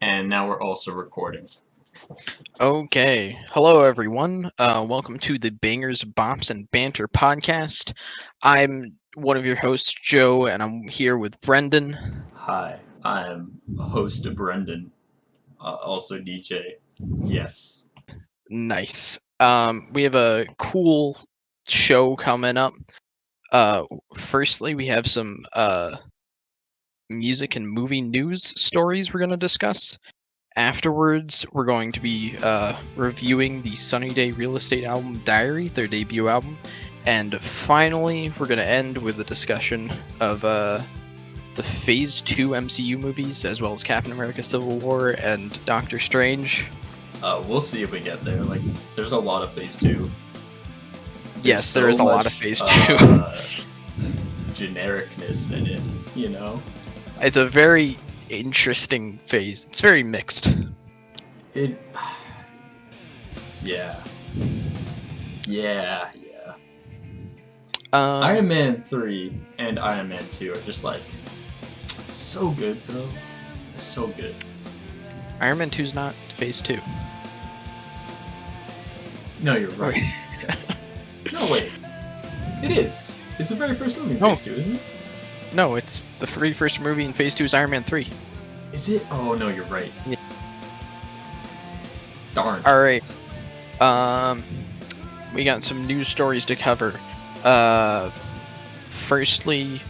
And now we're also recording. Okay. Hello, everyone. Welcome to the Bangers, Bops, and Banter podcast. I'm one of your hosts, Joe, and I'm here with Brendan. Hi, I'm host Brendan, also DJ. Yes. Nice. We have a cool show coming up. Uh, Firstly, we have some music and movie news stories we're going to discuss. Afterwards, we're going to be reviewing the Sunny Day Real Estate album Diary, their debut album. And finally, we're going to end with a discussion of the Phase 2 MCU movies, as well as Captain America Civil War and Doctor Strange. We'll see if we get there. Like, there's a lot of Phase 2. Yes, there is a lot of Phase 2. Genericness in it, you know? It's a very interesting phase. It's very mixed. It... Yeah. Iron Man 3 and Iron Man 2 are just like... so good, bro. So good. Iron Man 2's not Phase 2. No, you're right. No, wait. It is. It's the very first movie in Phase 2, isn't it? No, it's the very first movie in Phase 2 is Iron Man 3. Is it? Oh, no, you're right. Yeah. Darn. Alright. We got some news stories to cover. Firstly,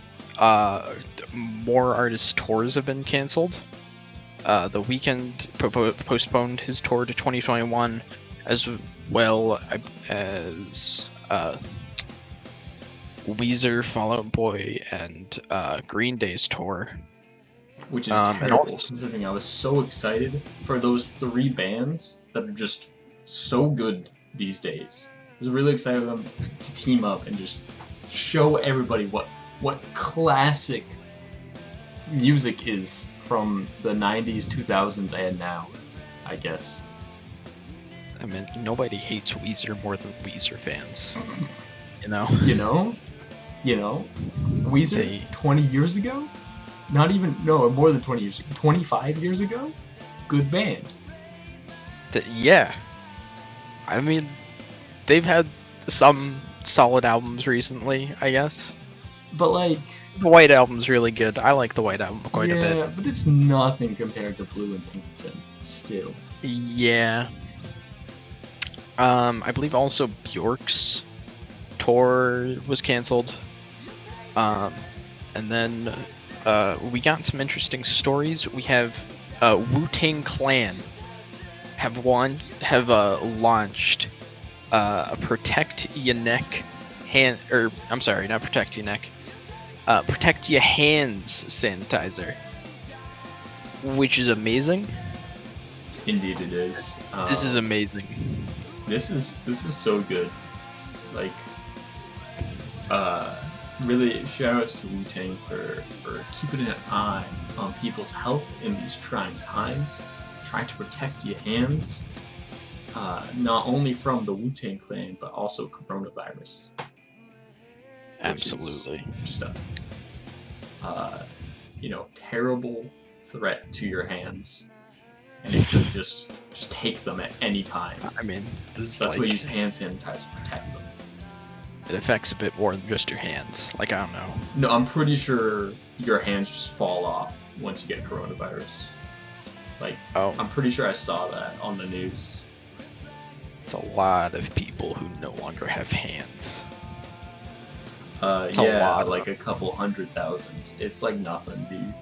more artist tours have been canceled. The Weeknd postponed his tour to 2021, as well as Weezer, Fall Out Boy, and Green Day's tour. Which is terrible, considering I was so excited for those three bands that are just so good these days. I was really excited for them to team up and just show everybody what classic music is from the 90s, 2000s, and now, I guess. I mean, nobody hates Weezer more than Weezer fans. You know? Weezer, 20 years ago? More than 20 years ago. 25 years ago? Good band. Yeah. I mean, they've had some solid albums recently, I guess. But, like... The White Album's really good. I like the White Album quite a bit. Yeah, but it's nothing compared to Blue and Pinkerton, still. Yeah. I believe also Bjork's tour was canceled. And then we got some interesting stories. We have Wu-Tang Clan have launched a Protect Your Neck Protect Your Hands sanitizer, which is amazing. Indeed, it is. This is amazing. This is so good. Like, really, shoutouts to Wu-Tang for keeping an eye on people's health in these trying times, trying to protect your hands, not only from the Wu-Tang Clan, but also coronavirus. Absolutely. Just a, terrible threat to your hands. And it could just take them at any time. I mean, that's why you use hand sanitizer to protect them. It affects a bit more than just your hands. Like, I don't know. No, I'm pretty sure your hands just fall off once you get coronavirus. Like, I'm pretty sure I saw that on the news. It's a lot of people who no longer have hands. Like a couple 100,000. It's like nothing, dude.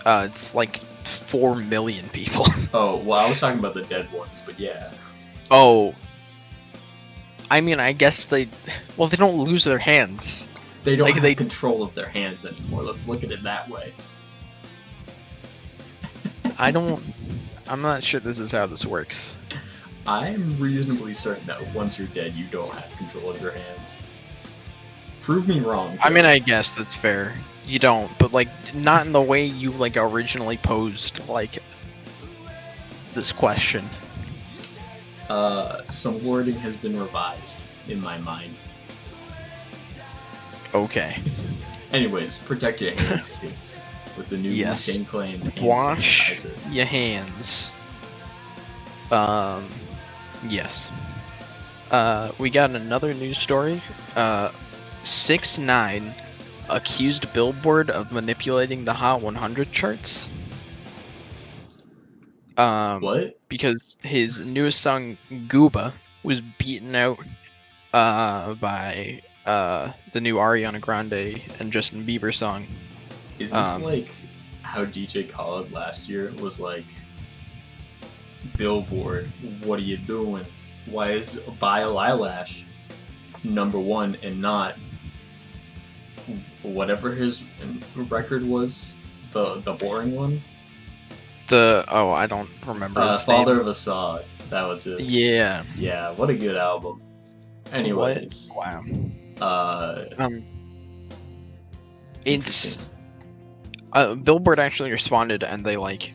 It's like 4 million people. Oh, well, I was talking about the dead ones, but yeah. Oh. I mean, I guess they don't lose their hands. They don't have control of their hands anymore. Let's look at it that way. I'm not sure this is how this works. I'm reasonably certain that once you're dead, you don't have control of your hands. Prove me wrong, Joe. I mean, I guess that's fair. You don't, but like not in the way you like originally posed like this question. Some wording has been revised in my mind. Okay. Anyways, protect your hands, kids. with the new Yes. Wu-Tang Clan hand Wash sanitizer. your hands. Yes. We got another news story. 6ix9ine accused Billboard of manipulating the Hot 100 charts. What? Because his newest song, Gooba, was beaten out by the new Ariana Grande and Justin Bieber song. Is this like how DJ Khaled last year was like, Billboard, what are you doing? Why is Bile Eyelash #1 and not whatever his record was, the boring one? I don't remember his Father name. of Assad. That was it. Yeah. Yeah, what a good album. Anyways. Wow. It's Billboard actually responded, and they like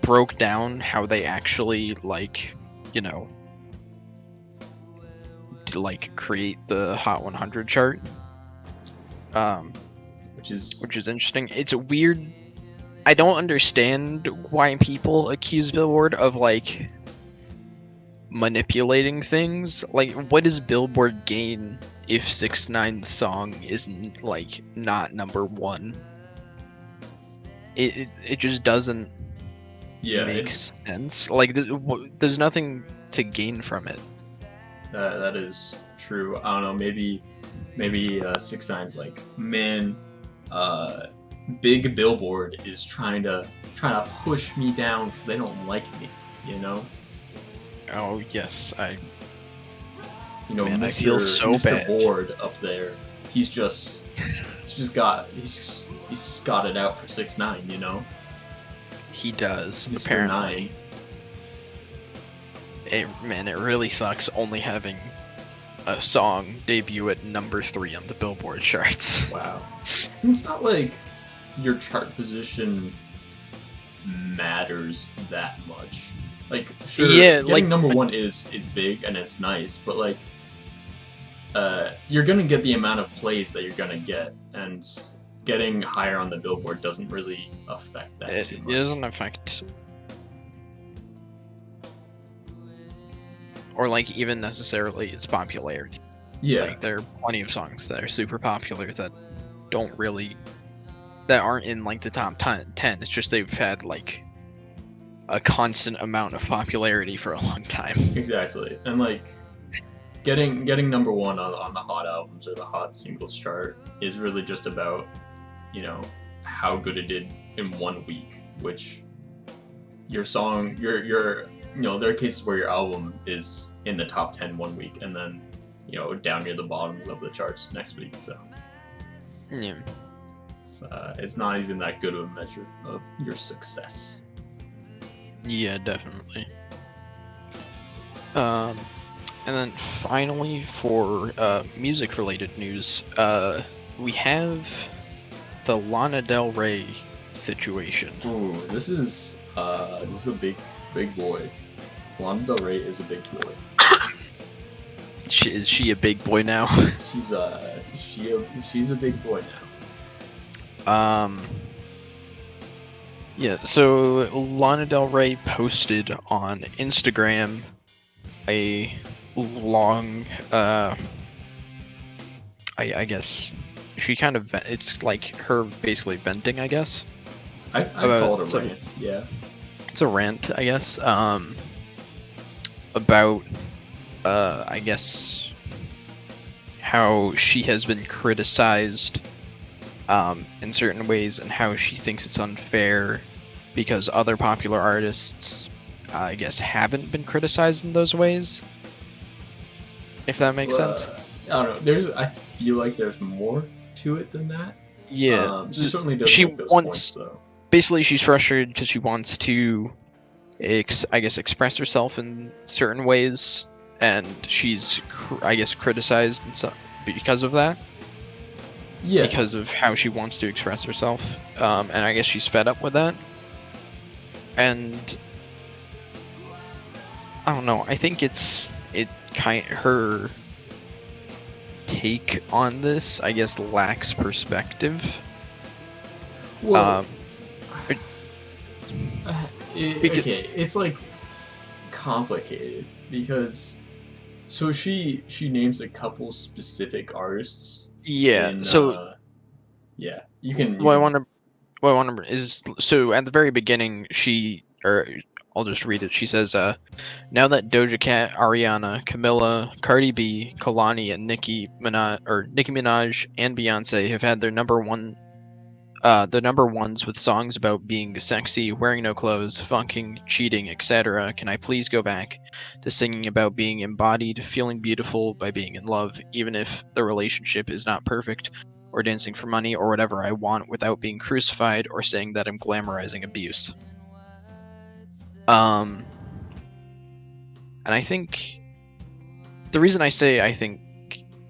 broke down how they actually like, you know, like create the Hot 100 chart. Which is interesting. It's weird. I don't understand why people accuse Billboard of like manipulating things. Like, what does Billboard gain if 6ix9ine's song isn't like not #1? It just doesn't make sense. Like, there's nothing to gain from it. That is true. I don't know. Maybe 6ix9ine's like, man, big Billboard is trying to push me down because they don't like me. You know. Oh yes, Man, I feel so bad. Board up there. He's just got it out for 6ix9ine. You know. He does. Mr. Apparently. It really sucks only having a song debut at #3 on the Billboard charts. Wow. It's not like your chart position matters that much. Like, sure, getting #1 is big and it's nice, but like, you're gonna get the amount of plays that you're gonna get, and getting higher on the Billboard doesn't really affect that too much. It doesn't affect, or like even necessarily its popularity. Yeah. Like, there are plenty of songs that are super popular that aren't in like the top 10. It's just they've had like a constant amount of popularity for a long time. Exactly. And like, getting #1 on the hot albums or the hot singles chart is really just about, how good it did in 1 week, which your song, there are cases where your album is in the top 10 1 week and then, down near the bottoms of the charts next week. So yeah, it's not even that good of a measure of your success. Yeah, definitely. And then finally, for music-related news, we have the Lana Del Rey situation. Ooh, this is a big boy. Lana Del Rey is a big boy. Is she a big boy now? She's a big boy now. Yeah, so Lana Del Rey posted on Instagram a long, I guess she kind of, it's like her basically venting, I guess. I call it a rant, yeah. It's a rant, I guess, about, I guess, how she has been criticized in certain ways, and how she thinks it's unfair because other popular artists, I guess, haven't been criticized in those ways. If that makes sense. I don't know. I feel like there's more to it than that. Yeah, she certainly does make those points, though. Basically, she's frustrated because she wants to, I guess, express herself in certain ways, and she's, I guess, criticized because of that. Yeah. Because of how she wants to express herself, and I guess she's fed up with that. And I don't know. I think her take on this, I guess, lacks perspective. Well, Okay, it's like complicated because so she names a couple specific artists Yeah. in So yeah, you what I can want to what I want to is so at the very beginning I'll just read it. She says, now that Doja Cat, Ariana, Camilla, Cardi B, Kalani, and Nicki Minaj and Beyonce have had the number ones with songs about being sexy, wearing no clothes, funking, cheating, etc. Can I please go back to singing about being embodied, feeling beautiful by being in love, even if the relationship is not perfect, or dancing for money, or whatever I want, without being crucified or saying that I'm glamorizing abuse? Um, and I think the reason I think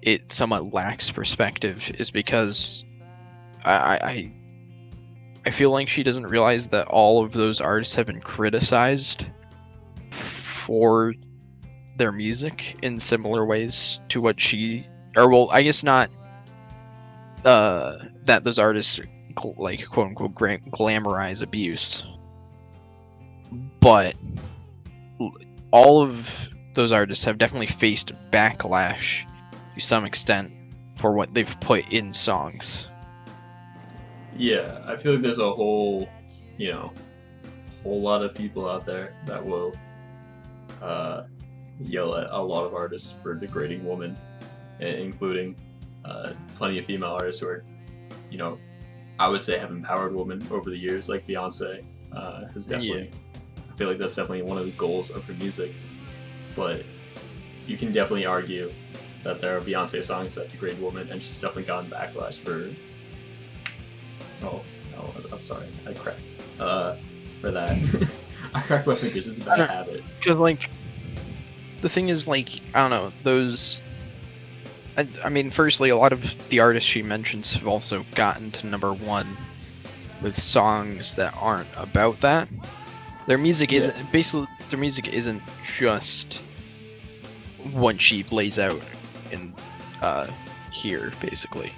it somewhat lacks perspective is because I I feel like she doesn't realize that all of those artists have been criticized for their music in similar ways to what she, or well, I guess not that those artists like quote unquote glamorize abuse, but all of those artists have definitely faced backlash to some extent for what they've put in songs. yeah, I feel like there's a whole, you know, whole lot of people out there that will uh, yell at a lot of artists for degrading women, including plenty of female artists who are, you know, I would say have empowered women over the years, like Beyonce has Yeah. definitely. I feel like that's definitely one of the goals of her music, but you can definitely argue that there are Beyonce songs that degrade women, and she's definitely gotten backlash for. Oh, no, I'm sorry, I cracked. For that, I cracked my fingers. It's a bad habit. Because like the thing is, like, I don't know, those I mean, firstly, a lot of the artists she mentions have also gotten to number one with songs that aren't about that. Their music Yeah. isn't basically their music isn't just what she lays out in here, basically.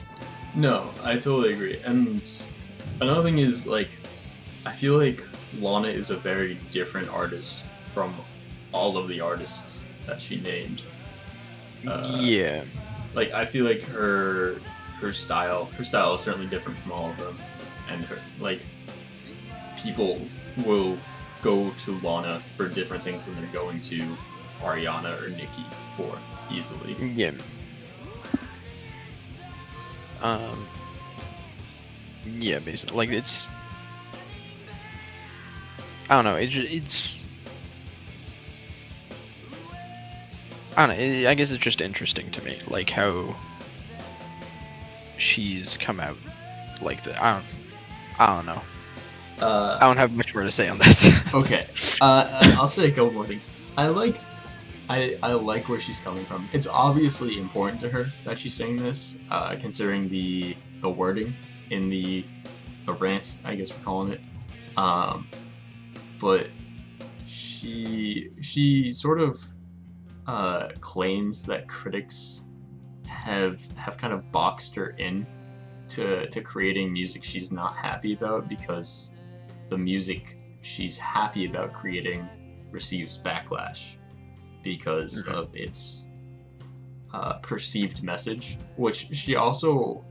No, I totally agree. And another thing is like, I feel like Lana is a very different artist from all of the artists that she named. Yeah. Like I feel like her style is certainly different from all of them, and her like people will go to Lana for different things than they're going to Ariana or Nicki for easily. Yeah. Um. Yeah, basically, like it's. I don't know. It's. I don't know. I guess it's just interesting to me, like how she's come out like that. I don't know. I don't have much more to say on this. Okay, I'll say a couple more things. I like where she's coming from. It's obviously important to her that she's saying this, considering the wording in the rant, I guess we're calling it. But she sort of claims that critics have kind of boxed her in to creating music she's not happy about because the music she's happy about creating receives backlash because of its perceived message, which she also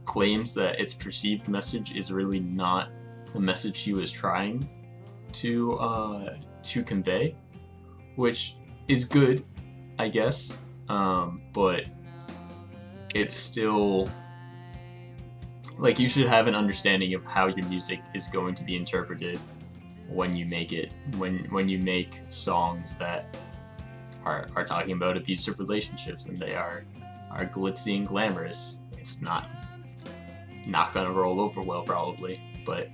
claims that its perceived message is really not the message she was trying to convey, which is good, I guess, but it's still like you should have an understanding of how your music is going to be interpreted when you make it, when you make songs that are talking about abusive relationships and they are glitzy and glamorous. It's not gonna roll over well probably, but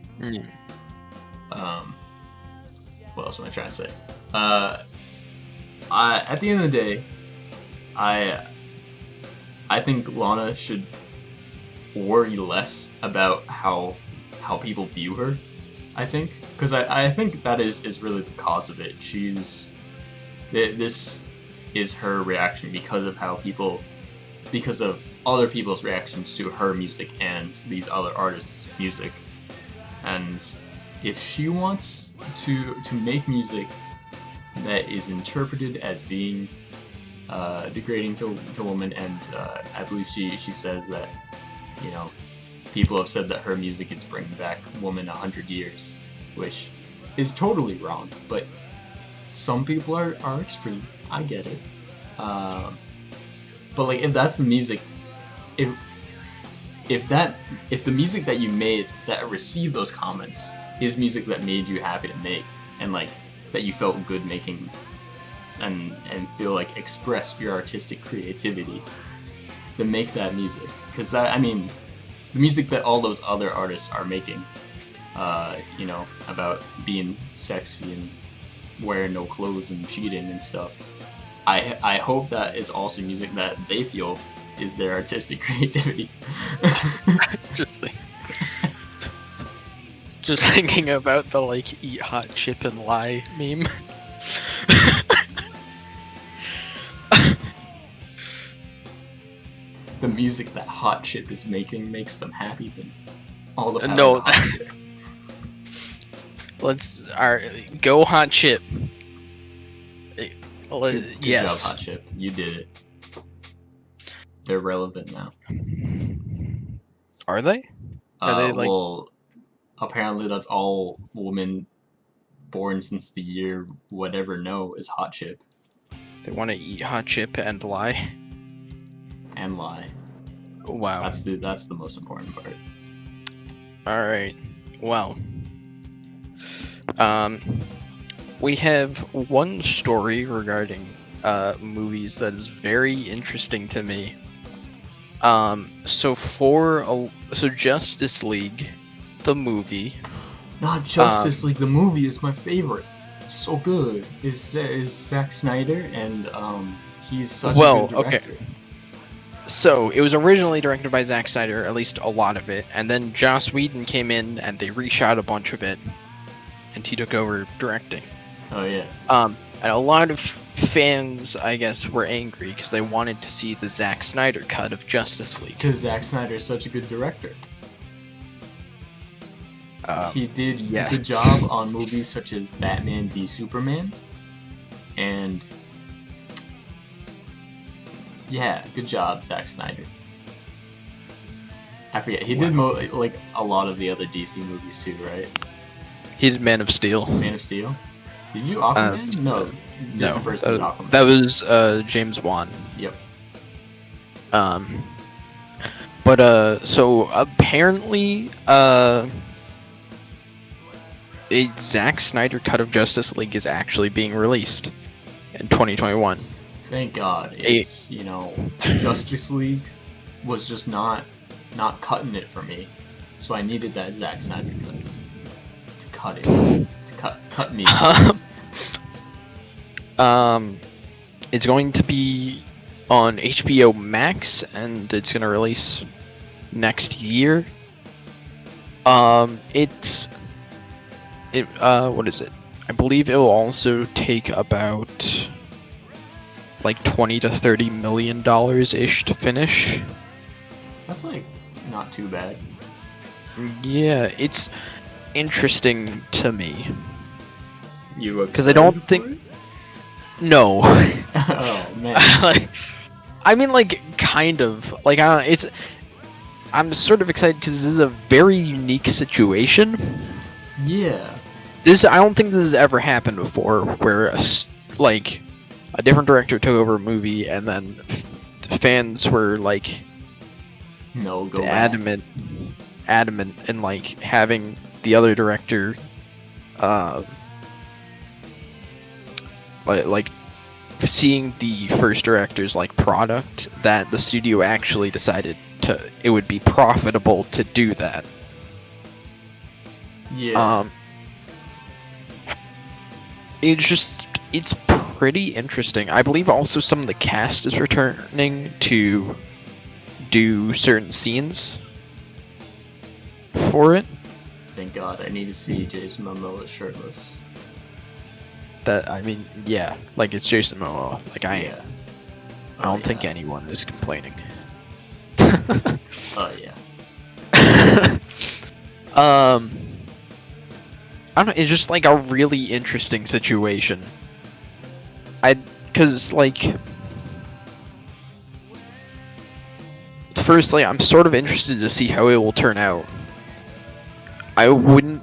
what else am I trying to say? At the end of the day, I think Lana should worry less about how people view her. I think because I think that is really the cause of it. This is her reaction because of because of other people's reactions to her music and these other artists' music, and if she wants to make music that is interpreted as being degrading to women, and I believe she says that, you know, people have said that her music is bringing back woman 100 years, which is totally wrong. But some people are extreme. I get it. But like, if that's the music, if the music that you made that received those comments is music that made you happy to make, and like that you felt good making, and feel like expressed your artistic creativity, then make that music. Because that, I mean, the music that all those other artists are making, you know, about being sexy and wearing no clothes and cheating and stuff, I hope that is also music that they feel is their artistic creativity. Interesting. Just thinking about the like eat hot chip and lie meme. The music that Hot Chip is making makes them happy, then all the power No. to Hot Chip. Let's go Hot Chip. Good Yes. job, Hot Chip. You did it. They're relevant now. Are they? Are they like? Well, apparently that's all women born since the year whatever know is Hot Chip. They want to eat hot chip and lie. And lie. Wow. That's the most important part. All right. Well, we have one story regarding movies that is very interesting to me. So Justice League, the movie. Not Justice League. The movie is my favorite. So good. Is Zack Snyder, and he's such a good director. Okay. So it was originally directed by Zack Snyder, at least a lot of it, and then Joss Whedon came in and they reshot a bunch of it, and he took over directing. Oh yeah. And a lot of fans, I guess, were angry because they wanted to see the Zack Snyder cut of Justice League. Because Zack Snyder is such a good director. He did a good job on movies such as Batman v Superman, and yeah, good job, Zack Snyder. I forget, he did like a lot of the other DC movies too, right? He did Man of Steel. Man of Steel? Did you Aquaman? No, different person than Aquaman. That was James Wan. Yep. But so apparently a Zack Snyder cut of Justice League is actually being released in 2021. Thank God. It's, you know, Justice League was just not cutting it for me, so I needed that Zack Snyder cut to cut it, to cut me. It's going to be on HBO Max, and it's going to release next year. What is it? I believe it will also take about like $20 to $30 million ish to finish. That's like not too bad. Yeah, it's interesting to me. You because I don't think. No. Oh man. I mean, like, kind of. Like, I'm sort of excited because this is a very unique situation. Yeah. I don't think this has ever happened before, where a different director took over a movie and then fans were like, no, go adamant in like having the other director, like seeing the first director's like product, that the studio actually decided it would be profitable to do that. Yeah. It's pretty interesting. I believe also some of the cast is returning to do certain scenes for it. Thank God. I need to see Jason Momoa shirtless. I mean, yeah, like it's Jason Momoa. Like I don't think yeah. anyone is complaining. Oh yeah. I don't. It's just like a really interesting situation. Cause like, firstly, I'm sort of interested to see how it will turn out. I wouldn't.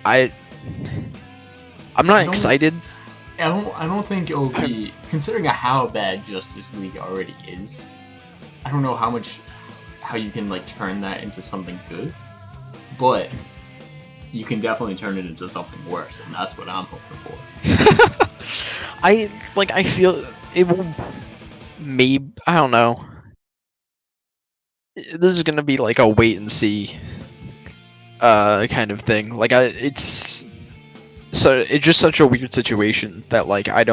I'm not excited. I don't think it'll be, considering how bad Justice League already is. I don't know how you can like turn that into something good, but you can definitely turn it into something worse, and that's what I'm hoping for. I feel it will. Maybe I don't know. This is gonna be like a wait and see, kind of thing. Like it's just such a weird situation that like I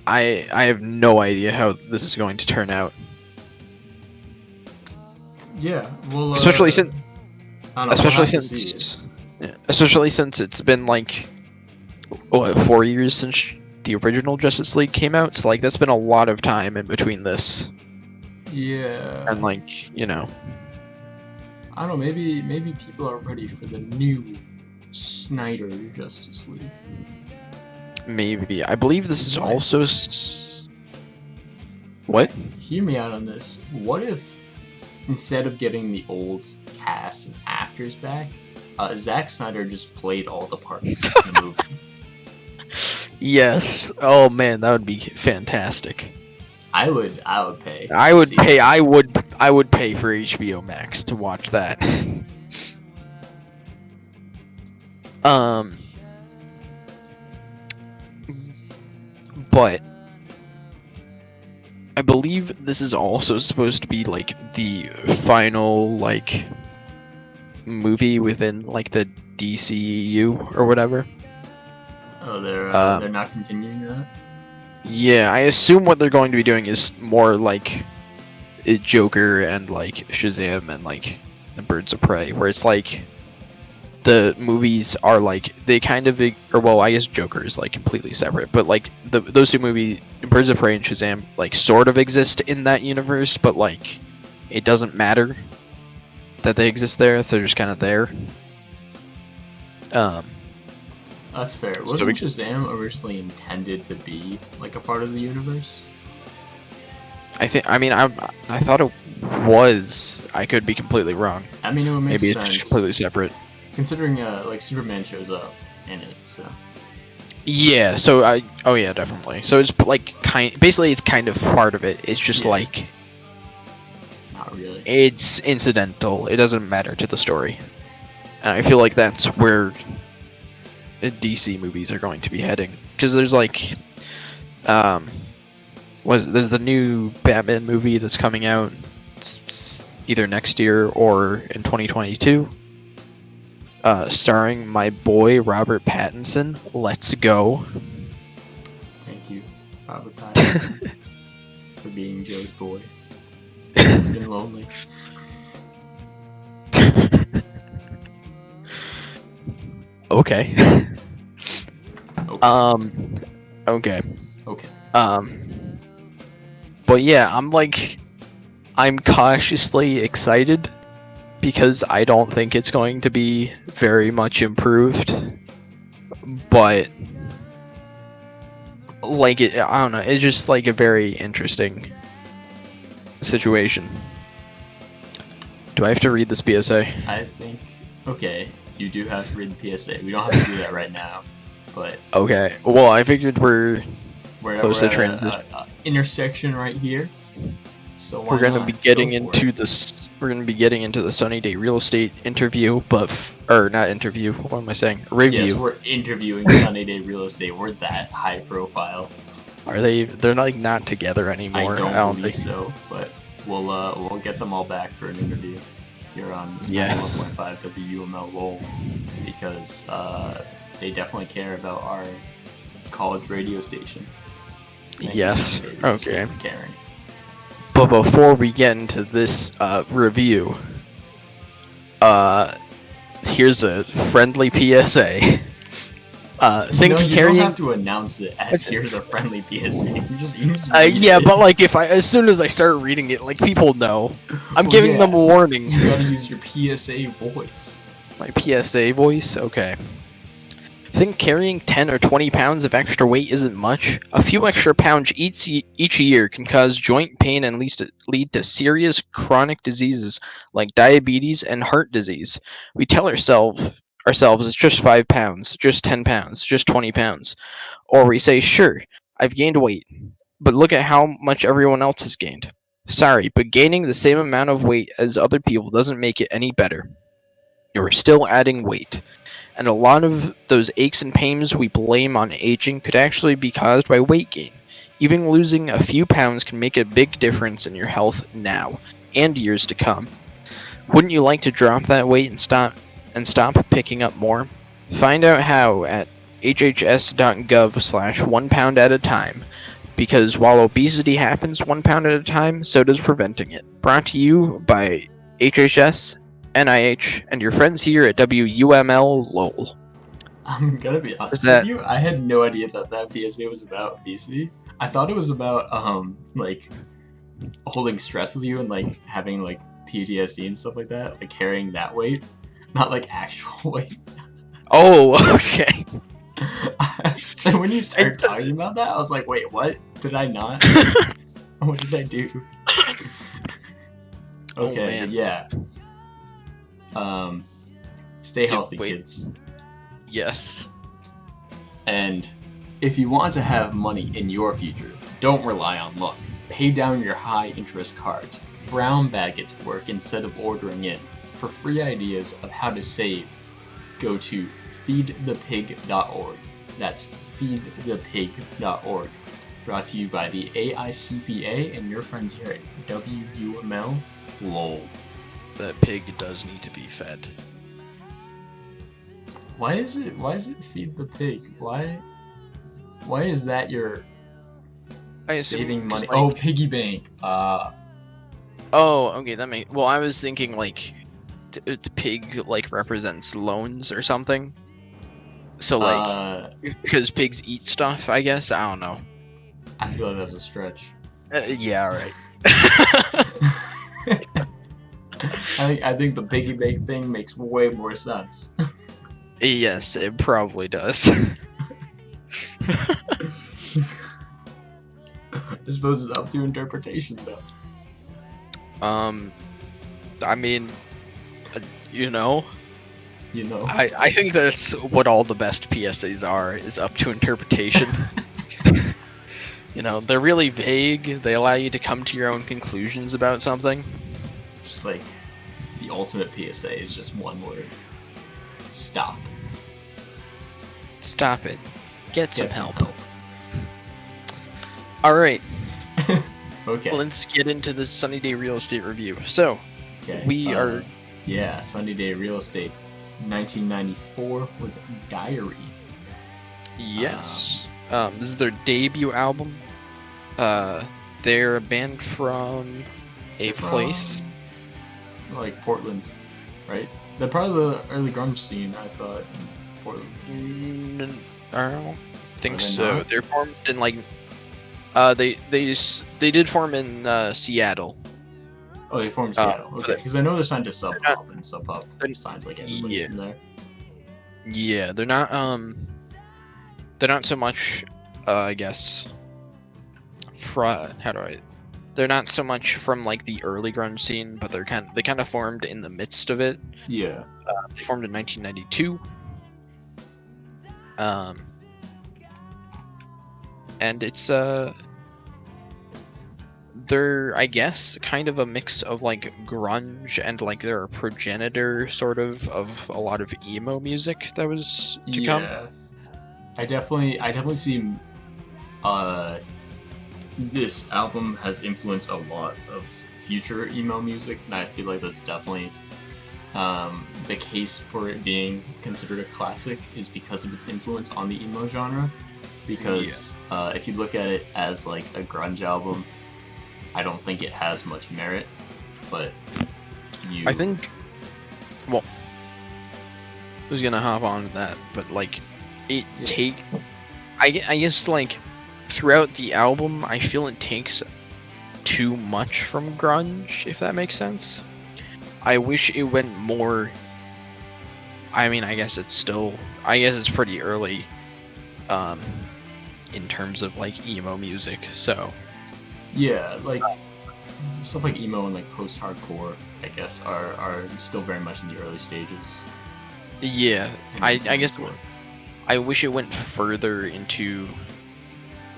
have no idea how this is going to turn out. Yeah, well, especially since yeah, especially since it's been like what, 4 years since the original Justice League came out. So like that's been a lot of time in between this. Yeah. And like, you know, I don't know, maybe people are ready for the new Snyder Justice League. Maybe. I believe this is also what? Hear me out on this. What if instead of getting the old cast and actors back, Zack Snyder just played all the parts in the movie? Yes. Oh man, that would be fantastic. I would pay. I would pay for HBO Max to watch that. But I believe this is also supposed to be like the final like movie within like the DCEU or whatever. Oh, they're not continuing that? Yeah, I assume what they're going to be doing is more like Joker and like Shazam and like the Birds of Prey, where it's like the movies are like they kind of, or well, I guess Joker is like completely separate, but like those two movies, Birds of Prey and Shazam, like sort of exist in that universe, but like it doesn't matter that they exist there; they're just kind of there. That's fair. Wasn't Shazam originally intended to be like a part of the universe? I thought it was. I could be completely wrong. I mean, it would make sense. Maybe it's just completely separate. Considering like Superman shows up in it, so. Yeah. So oh yeah, definitely. So it's like basically it's kind of part of it. It's just like. Not really. It's incidental. It doesn't matter to the story. And I feel like that's where DC movies are going to be heading, because there's like there's the new Batman movie that's coming out either next year or in 2022, starring my boy Robert Pattinson. Let's go. Thank you, Robert Pattinson, for being Joe's boy. It's been lonely. Okay. Okay. Okay. But yeah, I'm cautiously excited because I don't think it's going to be very much improved. But like I don't know, it's just like a very interesting situation. Do I have to read this PSA? I think okay, you do have to read the PSA. We don't have to do that right now, but okay. Well, I figured we're close to transition. Intersection right here. So we're gonna be getting into this. We're gonna be getting into the Sunny Day real estate interview, or not interview. What am I saying? Review. Yes, we're interviewing Sunny Day real estate. We're that high profile. Are they? They're like not together anymore. I don't believe so, but we'll get them all back for an interview here on 91.5 WUML Lowell, because they definitely care about our college radio station. Yes. Okay. But before we get into this review, here's a friendly PSA. You don't have to announce it as here's a friendly PSA. You just yeah, but like as soon as I start reading it, like people know. I'm giving them a warning. You gotta use your PSA voice. My PSA voice? Okay. Think carrying 10 or 20 pounds of extra weight isn't much? A few extra pounds each year can cause joint pain and lead to serious chronic diseases like diabetes and heart disease. We tell ourselves it's just 5 pounds, just 10 pounds, just 20 pounds. Or we say, sure, I've gained weight, but look at how much everyone else has gained. Sorry, but gaining the same amount of weight as other people doesn't make it any better. You're still adding weight. And a lot of those aches and pains we blame on aging could actually be caused by weight gain. Even losing a few pounds can make a big difference in your health now and years to come. Wouldn't you like to drop that weight and stop picking up more? Find out how at hhs.gov/1 pound at a time. Because while obesity happens 1 pound at a time, so does preventing it. Brought to you by HHS, NIH, and your friends here at WUML LOL. I'm gonna be honest with you. I had no idea that PSA was about obesity. I thought it was about like holding stress with you and like having like PTSD and stuff like that, like carrying that weight, not like actual weight. Oh, okay. So when you started talking about that, I was like, wait, what? Did I not? What did I do? Okay, but yeah. Stay healthy, kids. Yes. And if you want to have money in your future, don't rely on luck. Pay down your high-interest cards. Brown bag it to work instead of ordering in. For free ideas of how to save, go to feedthepig.org. That's feedthepig.org. Brought to you by the AICPA and your friends here at WUML. LOL. That pig does need to be fed. Why is it feed the pig? Why is that your saving money? Like, oh, piggy bank. Oh, okay, well, I was thinking like the pig like represents loans or something. So like because pigs eat stuff, I guess. I don't know. I feel like that's a stretch. Yeah, right. I think the piggy bank thing makes way more sense. Yes, it probably does. I suppose it's up to interpretation, though. I mean, you know. I think that's what all the best PSAs are, is up to interpretation. They're really vague. They allow you to come to your own conclusions about something. Just like the ultimate PSA is just one word. Stop. Stop it. Get some help. Alright. Okay. Let's get into this Sunny Day Real Estate review. So, we are... Yeah, Sunny Day Real Estate 1994 with Diary. Yes. This is their debut album. They're a band from place... like Portland, right? They're probably the early grunge scene, I thought, in Portland. I don't think so. Not? They're formed in like... They did form in Seattle. Oh, they formed Seattle. Okay, because I know they're signed to Sub Pop, and Sub Pop signed like everybody from there. Yeah, they're not so much, I guess. They're not so much from like the early grunge scene, but they kind of formed in the midst of it. Yeah. They formed in 1992. And it's they're, I guess, kind of a mix of like grunge and like they're a progenitor sort of a lot of emo music that was to come. I definitely see this album has influenced a lot of future emo music, and I feel like that's definitely the case for it being considered a classic is because of its influence on the emo genre. Because if you look at it as like a grunge album, I don't think it has much merit. But I think, well, who's gonna hop on that? But like, I guess like throughout the album, I feel it takes too much from grunge, if that makes sense. I wish it went more I mean, I guess it's pretty early, um, in terms of like emo music. So Yeah, like stuff like emo and like post-hardcore, I guess, are still very much in the early stages yeah, in I guess 1994. I wish it went further into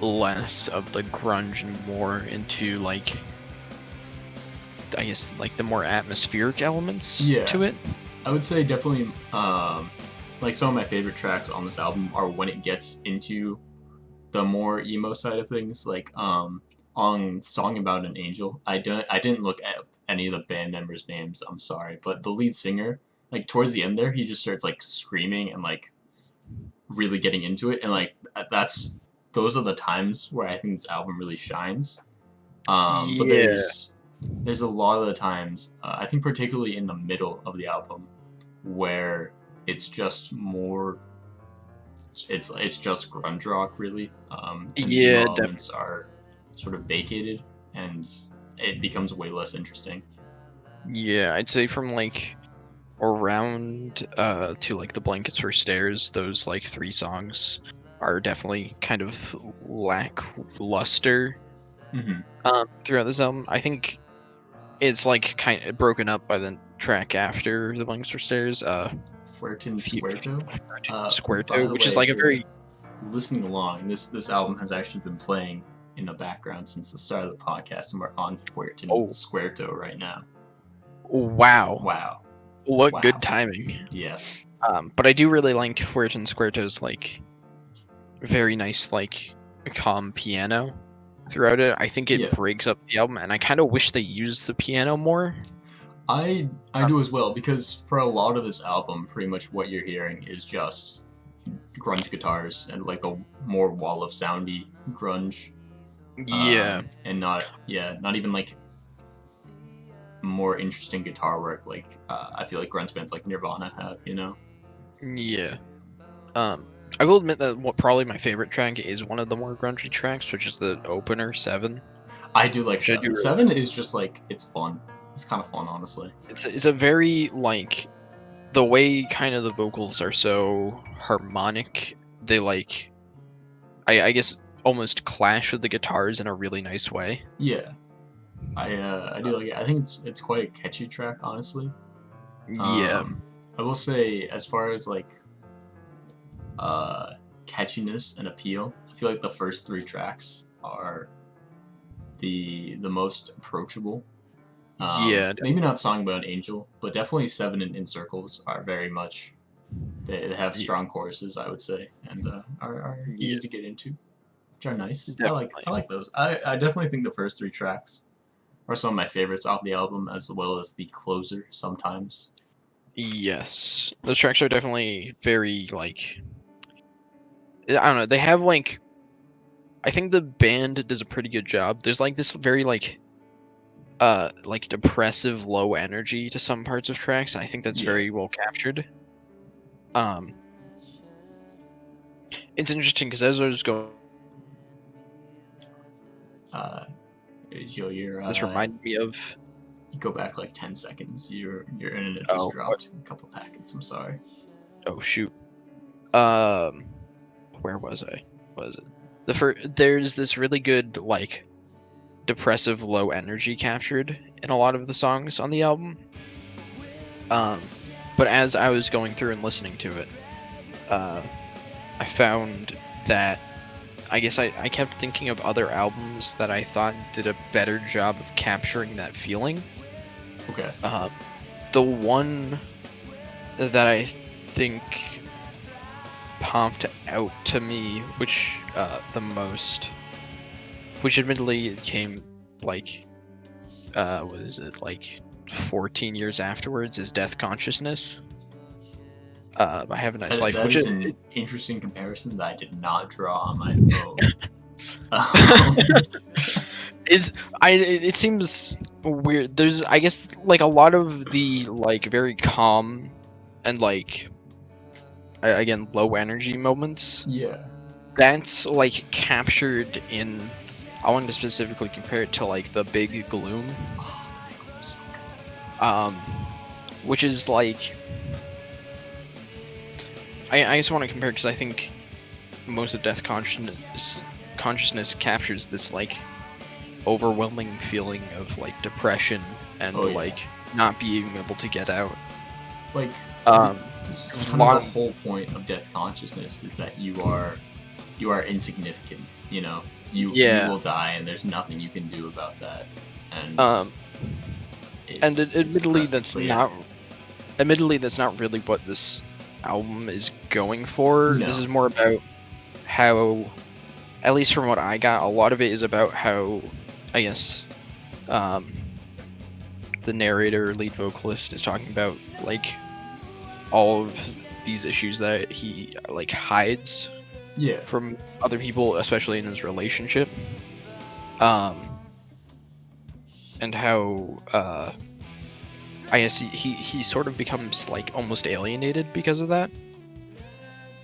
less of the grunge and more into like, I guess, like the more atmospheric elements Yeah, to it. I would say definitely. Like some of my favorite tracks on this album are when it gets into the more emo side of things. Like on "Song About an Angel," I didn't look at any of the band members' names. I'm sorry, but the lead singer, like towards the end there, he just starts like screaming and like really getting into it, and like that's those are the times where I think this album really shines. But Yeah, there's a lot of the times, I think particularly in the middle of the album, where it's just more it's just grunge rock really, and the emo yeah, elements are sort of vacated, and it becomes way less interesting. yeah. I'd say from like around to like the Blankets for Stairs, those like three songs are definitely kind of lackluster Mm-hmm. throughout this album. I think it's like kind of broken up by the track after the Blankets for Stairs, Fuerten Squerto. By Squirto, the which is way, like if a you're very listening along, this album has actually been playing in the background since the start of the podcast, and we're on Fuerten oh Squerto right now. wow, Wow, what good wow, timing. yes, But I do really like Fuerten Squirto's like very nice like calm piano throughout it. I think it yeah. breaks up the album, and I kind of wish they used the piano more. I do as well, because for a lot of this album, pretty much what you're hearing is just grunge guitars and like the more wall of soundy grunge, Yeah, and not even like more interesting guitar work like I feel like grunge bands like Nirvana have, you know. yeah. Um, I will admit that what probably my favorite track is one of the more grungy tracks, which is the opener 7, I do like which I do Seven. really. Seven is just like it's fun. It's kind of fun, honestly. It's a very like the way kind of the vocals are so harmonic. They like I guess almost clash with the guitars in a really nice way. Yeah, I do like it. I think it's quite a catchy track, honestly. Yeah, Um, I will say, as far as like uh catchiness and appeal, I feel like the first three tracks are the most approachable. yeah, Maybe not "Song About an Angel," but definitely "Seven" and "In Circles" are very much. They have yeah, strong choruses, I would say, and are yeah, easy to get into, which are nice. definitely. I like those. I definitely think the first three tracks are some of my favorites off the album, as well as the closer sometimes. Yes, those tracks are definitely very like I don't know. They have like I think the band does a pretty good job. There's like this very like depressive low energy to some parts of tracks, and I think that's Yeah. very well captured. Um, it's interesting because as I was going, Uh, Joe, this reminded me of you go back like 10 seconds. Your internet just oh what dropped a couple packets. I'm sorry. oh shoot um where was I? Was it there's this really good like depressive low energy captured in a lot of the songs on the album. Um, but as I was going through and listening to it, uh, I found that I guess I kept thinking of other albums that I thought did a better job of capturing that feeling. Okay. Uh, the one that I think popped out to me, which the most, which admittedly came like, what is it, like 14 years afterwards, is Death Consciousness. I have a nice life, That which is it an interesting comparison that I did not draw on my own. Um, is it seems weird. There's I guess like a lot of the like very calm and like again low energy moments. yeah. That's like captured in. I wanted to specifically compare it to like the Big Gloom, Oh, the big so good. um, which is like I just want to compare because I think most of Death Consciousness captures this like overwhelming feeling of like depression and like not being able to get out. Like, kind of the whole point of Death Consciousness is that you are insignificant. You know, you will die, and there's nothing you can do about that. And admittedly, that's not really what this album is going for. No. This is more about how, at least from what I got, a lot of it is about how, I guess, the narrator, lead vocalist, is talking about like all of these issues that he like hides from other people, especially in his relationship, and how I guess he sort of becomes like almost alienated because of that,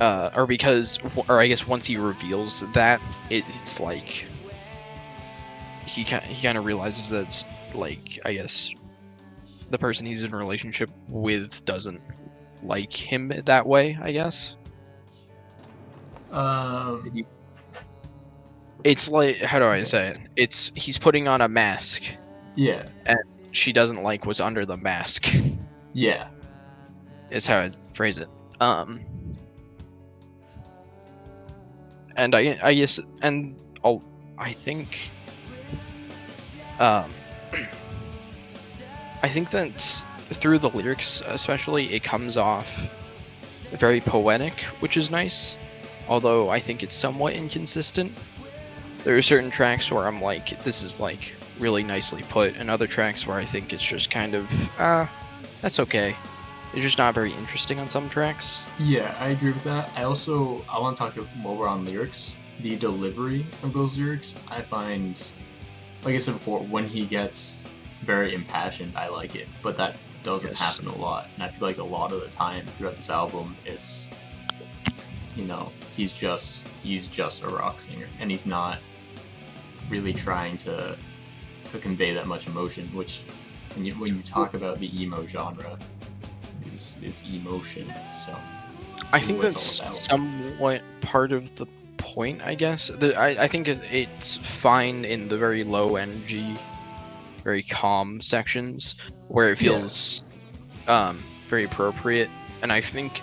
or I guess once he reveals that, it's like he kind of realizes that it's like, I guess, the person he's in a relationship with doesn't like him that way, I guess. It's like, how do I say it? He's putting on a mask. Yeah. And she doesn't like what's under the mask. Yeah. Is how I phrase it. And I guess, and I think, I think that through the lyrics, especially, it comes off very poetic, which is nice. Although I think it's somewhat inconsistent. There are certain tracks where I'm like, this is like really nicely put, and other tracks where I think it's just kind of, that's okay. It's just not very interesting on some tracks. Yeah, I agree with that. I want to talk while we're on lyrics. The delivery of those lyrics, I find, like I said before, when he gets very impassioned, I like it. But that doesn't happen a lot. And I feel like a lot of the time throughout this album, it's, you know, he's just a rock singer, and he's not really trying to convey that much emotion, which when you talk about the emo genre, is emotion. So I think that's somewhat part of the point, I guess. I think it's fine in the very low energy, very calm sections where it feels very appropriate, and I think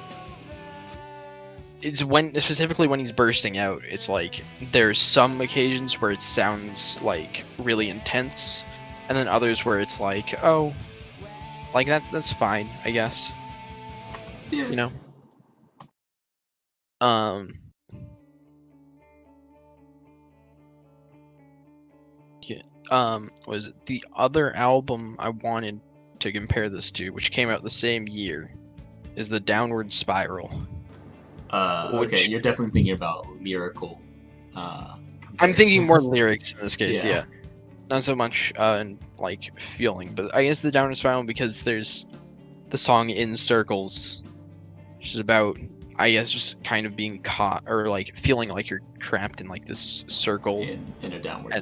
it's specifically when he's bursting out, it's like there's some occasions where it sounds like really intense, and then others where it's like, oh, like that's fine, I guess. Yeah. You know. Was the other album I wanted to compare this to, which came out the same year, is the Downward Spiral. Okay, you're definitely thinking about lyrical. I'm thinking more lyrics in this case, yeah. Not so much like feeling, but I guess the Downward Spiral, because there's the song In Circles, which is about, I guess, just kind of being caught, or like feeling like you're trapped in like this circle in a downward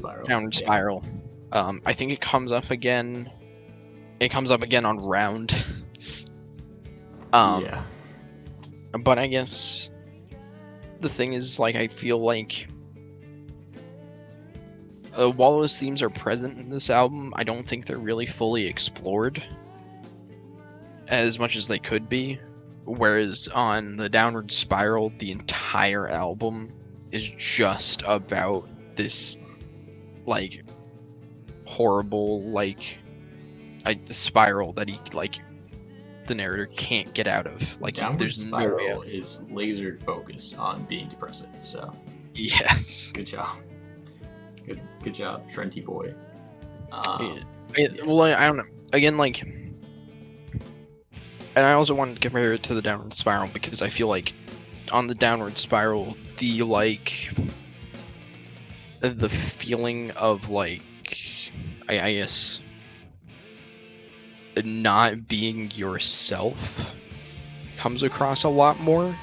spiral. I think it comes up again. It comes up again on Round. Yeah. But I guess the thing is, like, I feel like while those themes are present in this album, I don't think they're really fully explored as much as they could be. Whereas on the Downward Spiral, the entire album is just about this, like, horrible, like, spiral that he, like, the narrator can't get out of. Like, Downward Spiral is lasered focus on being depressive. So yes, good job, good job, Trenty boy. Well, I don't know. Again, like, and I also wanted to compare it to the Downward Spiral because I feel like on the Downward Spiral, the feeling of, like, I guess, not being yourself comes across a lot more,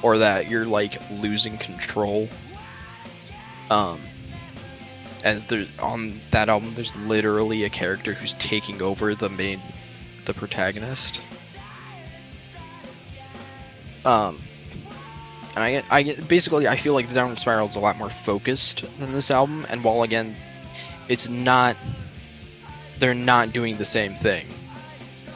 or that you're like losing control. As on that album, there's literally a character who's taking over the protagonist. And basically I feel like the Downward Spiral is a lot more focused than this album, and while again it's not, they're not doing the same thing.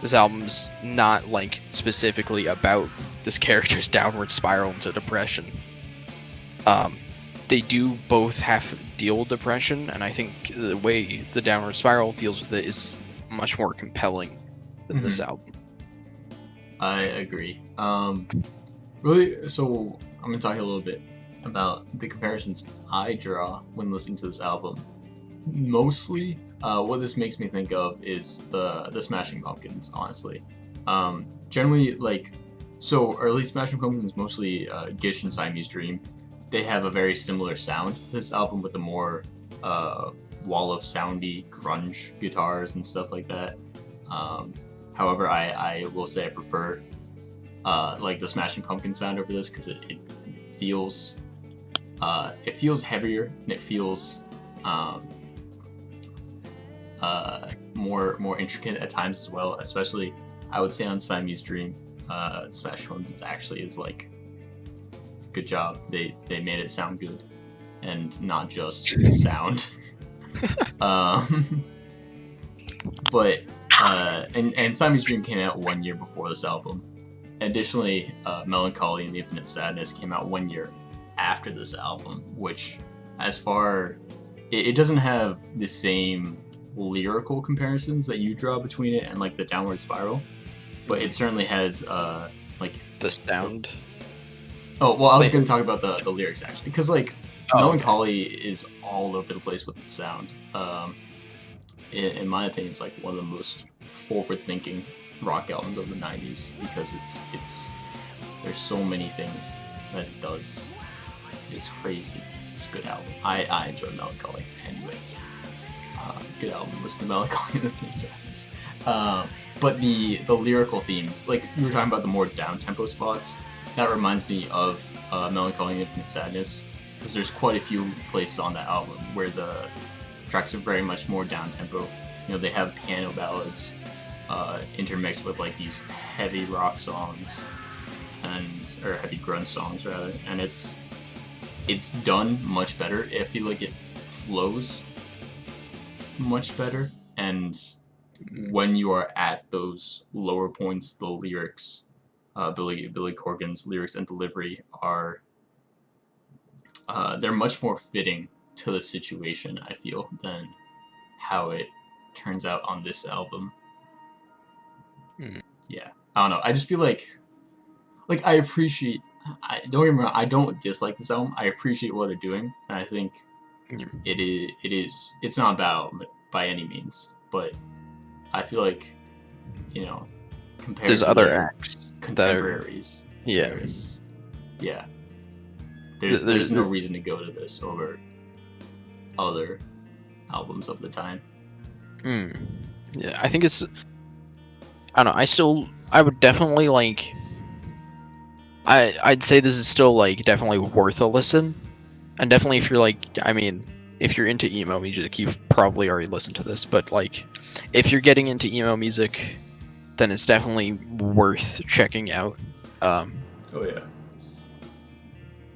This album's not like specifically about this character's downward spiral into depression. They do both have to deal with depression, and I think the way the Downward Spiral deals with it is much more compelling than this album. I agree. Really, so I'm gonna talk a little bit about the comparisons I draw when listening to this album. Mostly, what this makes me think of is the Smashing Pumpkins. Honestly, generally like, so early Smashing Pumpkins, mostly Gish and Siamese Dream. They have a very similar sound to this album with the more wall of soundy grunge guitars and stuff like that. However, I will say I prefer like the Smashing Pumpkins sound over this because it feels heavier and it feels more intricate at times as well. Especially, I would say on Siamese Dream, Smashing Pumpkins actually is like, good job. They made it sound good and not just sound. But and Siamese Dream came out 1 year before this album. Additionally, Melancholy and Infinite Sadness came out 1 year after this album, which, as far, it doesn't have the same lyrical comparisons that you draw between it and like the Downward Spiral, but it certainly has like the sound. Oh, well, I was going to talk about the lyrics, actually, because, like, Melancholy is all over the place with its sound. In my opinion, it's, like, one of the most forward-thinking rock albums of the 90s, because it's there's so many things that it does. It's crazy. It's a good album. I enjoy Melancholy, anyways. Good album. Listen to Melancholy and Infinite Sadness. But the lyrical themes, like, you were talking about the more down-tempo spots, that reminds me of Melancholy and Infinite Sadness, because there's quite a few places on that album where the tracks are very much more down-tempo. You know, they have piano ballads intermixed with like these heavy rock songs, or heavy grunge songs rather, and it's done much better. I feel like it flows much better, and when you are at those lower points, the lyrics, Billy Corgan's lyrics and delivery are they're much more fitting to the situation, I feel, than how it turns out on this album. Yeah, I don't know. I just feel like I appreciate. Don't get me wrong. I don't dislike this album. I appreciate what they're doing, and I think it is. It's not a bad album by any means, but I feel like, you know, compared there's to other their acts, contemporaries, there's no reason to go to this over other albums of the time. Yeah, I think it's, I don't know, I would definitely like, I'd say this is still like definitely worth a listen, and definitely if you're like, I mean, if you're into emo music, you've probably already listened to this, but like, if you're getting into emo music, then it's definitely worth checking out. Oh yeah.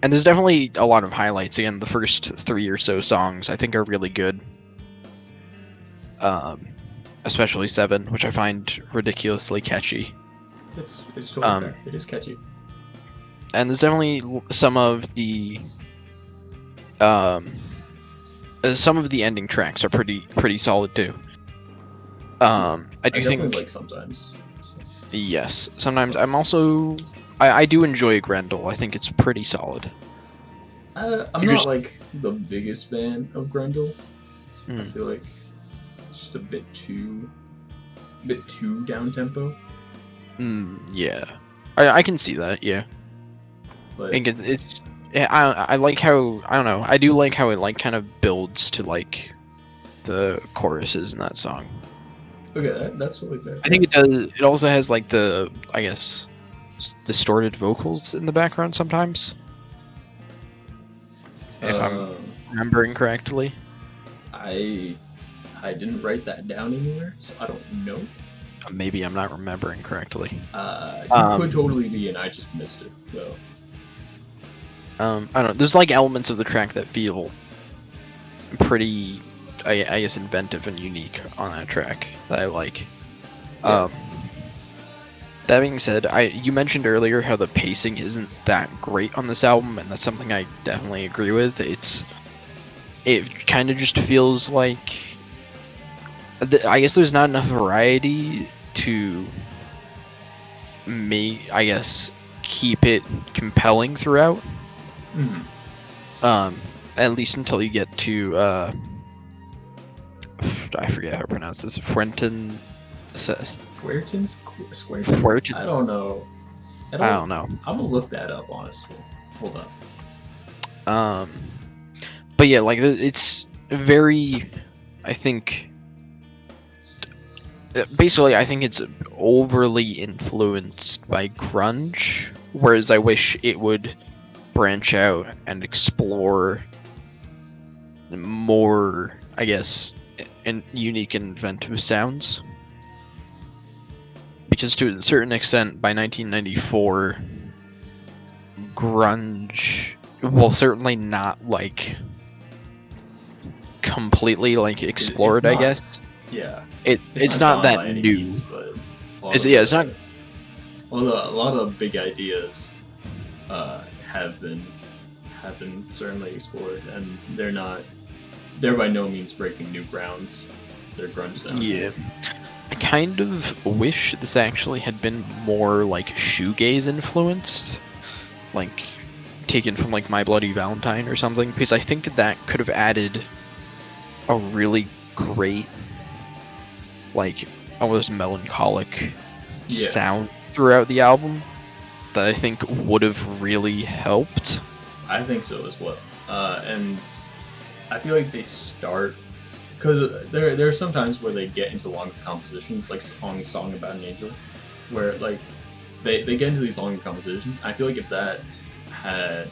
And there's definitely a lot of highlights. Again, the first 3 or so songs I think are really good. Especially 7, which I find ridiculously catchy. It's totally fair. It is catchy. And there's definitely some of the ending tracks are pretty solid too. I do think like sometimes. So. Yes, sometimes I'm also. I do enjoy Grendel. I think it's pretty solid. I'm not like the biggest fan of Grendel. I feel like it's just a bit too down tempo. Yeah, I can see that. Yeah, but I think it's. I like how, I don't know. I do like how it like kind of builds to like the choruses in that song. Okay, that's totally fair. I think it does. It also has like the, I guess, distorted vocals in the background sometimes, if I'm remembering correctly. I didn't write that down anywhere, so I don't know. Maybe I'm not remembering correctly. You could totally be, and I just missed it though. I don't know. There's like elements of the track that feel pretty, I guess, inventive and unique on that track that I like. Yeah. That being said, you mentioned earlier how the pacing isn't that great on this album, and that's something I definitely agree with. It kind of just feels like I guess there's not enough variety to I guess, keep it compelling throughout. At least until you get to I forget how to pronounce this. Fuerten Square? Fuerten. I don't know. I don't know. I'm gonna look that up, honestly. Hold up. But yeah, like it's very, I think. Basically, I think it's overly influenced by grunge, whereas I wish it would branch out and explore more, I guess, unique and inventive sounds. Because to a certain extent, by 1994, grunge, well, certainly not like completely like explored, I guess. Yeah. It's not that new. Means, but it's not. Well, a lot of big ideas have been certainly explored, and they're by no means breaking new grounds. They're grunge sound. Yeah. I kind of wish this actually had been more like shoegaze influenced, like taken from like My Bloody Valentine or something, because I think that could have added a really great, like, almost melancholic sound throughout the album that I think would have really helped. I think so as well. And I feel like they start, because there are some times where they get into longer compositions, like Song About an Angel, where like they get into these longer compositions. I feel like if that had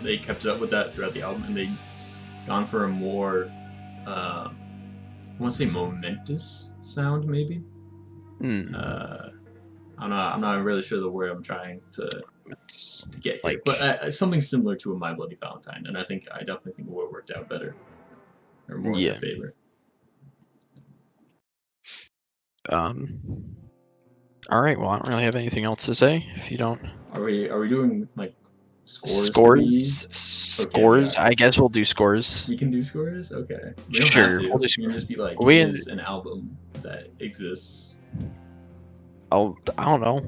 they kept it up with that throughout the album, and they gone for a more I want to say momentous sound, maybe. I'm not really sure the word I'm trying to get here, but something similar to a My Bloody Valentine, and I definitely think it would have worked out better, or more in their favor. All right. Well, I don't really have anything else to say. If you don't, are we doing like scores? Scores. Okay, I guess we'll do scores. We can do scores. Okay. We don't have to. We'll can just be like, it is an album that exists. I don't know.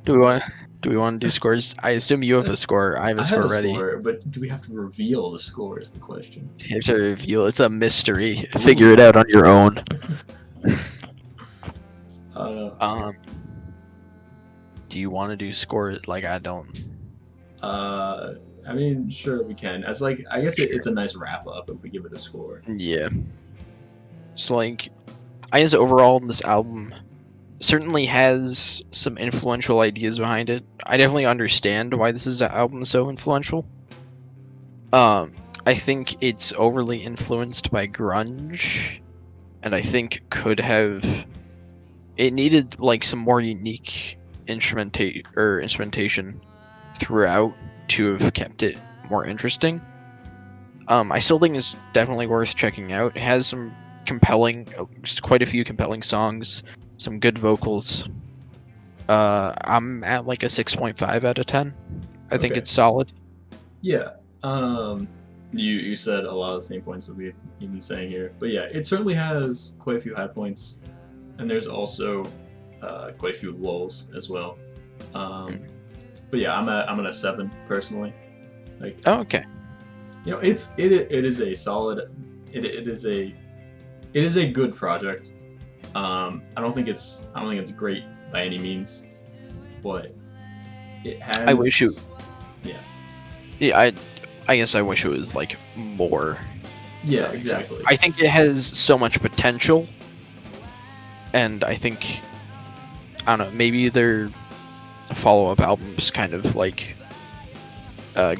Do we want to do scores? I assume you have a score. I have a score ready. But do we have to reveal the score? Is the question. You have to reveal. It's a mystery. Ooh. Figure it out on your own. I don't know. Do you want to do scores? Like, I don't. I mean, sure we can. As like, I guess it's a nice wrap up if we give it a score. Yeah. So like, I guess overall this album certainly has some influential ideas behind it. I definitely understand why this album is so influential. I think it's overly influenced by grunge, and I think it needed like some more unique instrumentation throughout to have kept it more interesting. I still think it's definitely worth checking out. It has some quite a few compelling songs, some good vocals. I'm at like a 6.5 out of 10. I think it's solid. Yeah. You said a lot of the same points that we've been saying here, but yeah, it certainly has quite a few high points, and there's also quite a few lulls as well. But yeah, I'm at a 7 personally. Like, okay. You know, it is a solid. It is a good project. I don't think it's great by any means, but it has. I wish it. Yeah. Yeah, I guess I wish it was like more. Yeah, exactly. I think it has so much potential, and I think, I don't know, maybe their follow-up albums kind of like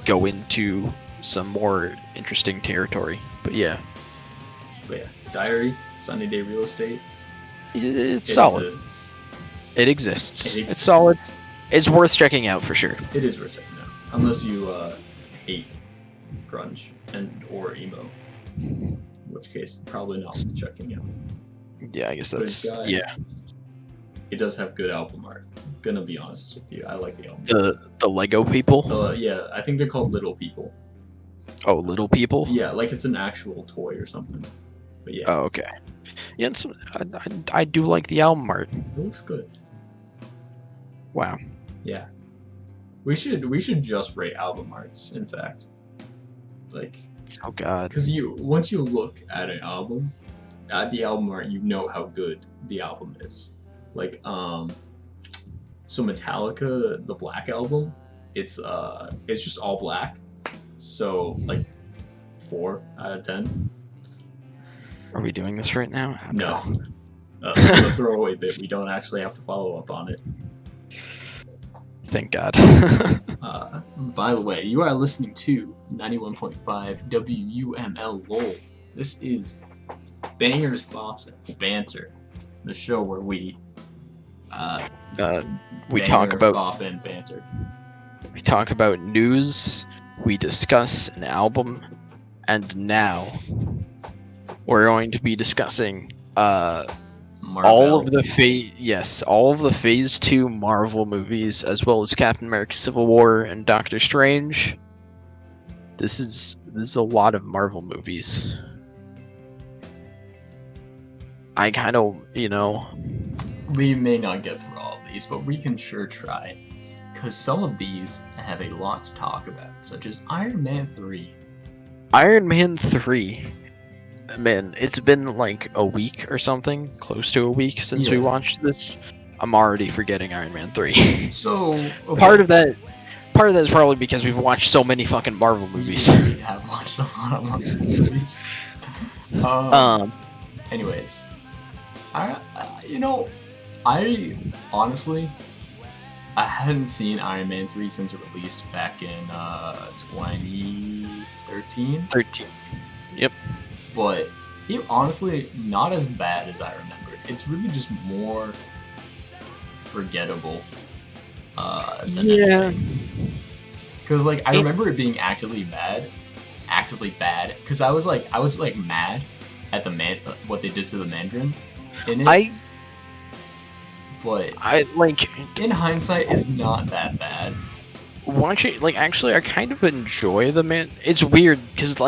go into some more interesting territory. But yeah, Diary, Sunny Day Real Estate. It's solid. It exists. It's solid. It's worth checking out for sure. It is worth checking out. unless you hate grunge and or emo, in which case probably not worth checking out. Yeah, I guess But it's that's got, yeah. It does have good album art. I'm gonna be honest with you, I like the album. The Lego people. Yeah, I think they're called Little People. Oh, little people. Yeah, like it's an actual toy or something. But yeah, Oh, okay. Yeah, I do like the album art. it looks good. Wow. Yeah, we should just rate album arts. In fact, like, Oh God. because once you look at an album, at the album art, you know how good the album is. Like, so Metallica, the Black Album, it's just all black. So like 4 out of 10. Are we doing this right now? No, it's a throwaway bit. We don't actually have to follow up on it. Thank God. By the way, you are listening to 91.5 WUML LOL. This is Bangers, Bops, and Banter, the show where we talk about bop and banter. We talk about news, we discuss an album, and now we're going to be discussing all of the Phase 2 Marvel movies, as well as Captain America: Civil War and Doctor Strange. This is a lot of Marvel movies. I kind of, We may not get through all of these, but we can sure try. Because some of these have a lot to talk about, such as Iron Man 3. Iron Man 3. Man, it's been like a week or something, close to a week since we watched this. I'm already forgetting Iron Man 3. So, okay. Part of that is probably because we've watched so many fucking Marvel movies. We have watched a lot of Marvel movies. Anyways, I honestly, I hadn't seen Iron Man 3 since it released back in 2013. Yep. But it honestly not as bad as I remembered. It's really just more forgettable. Because like I remember it being actively bad. Because I was mad at what they did to the Mandarin in it. But in hindsight, it's not that bad. Actually, I kind of enjoy the man. It's weird because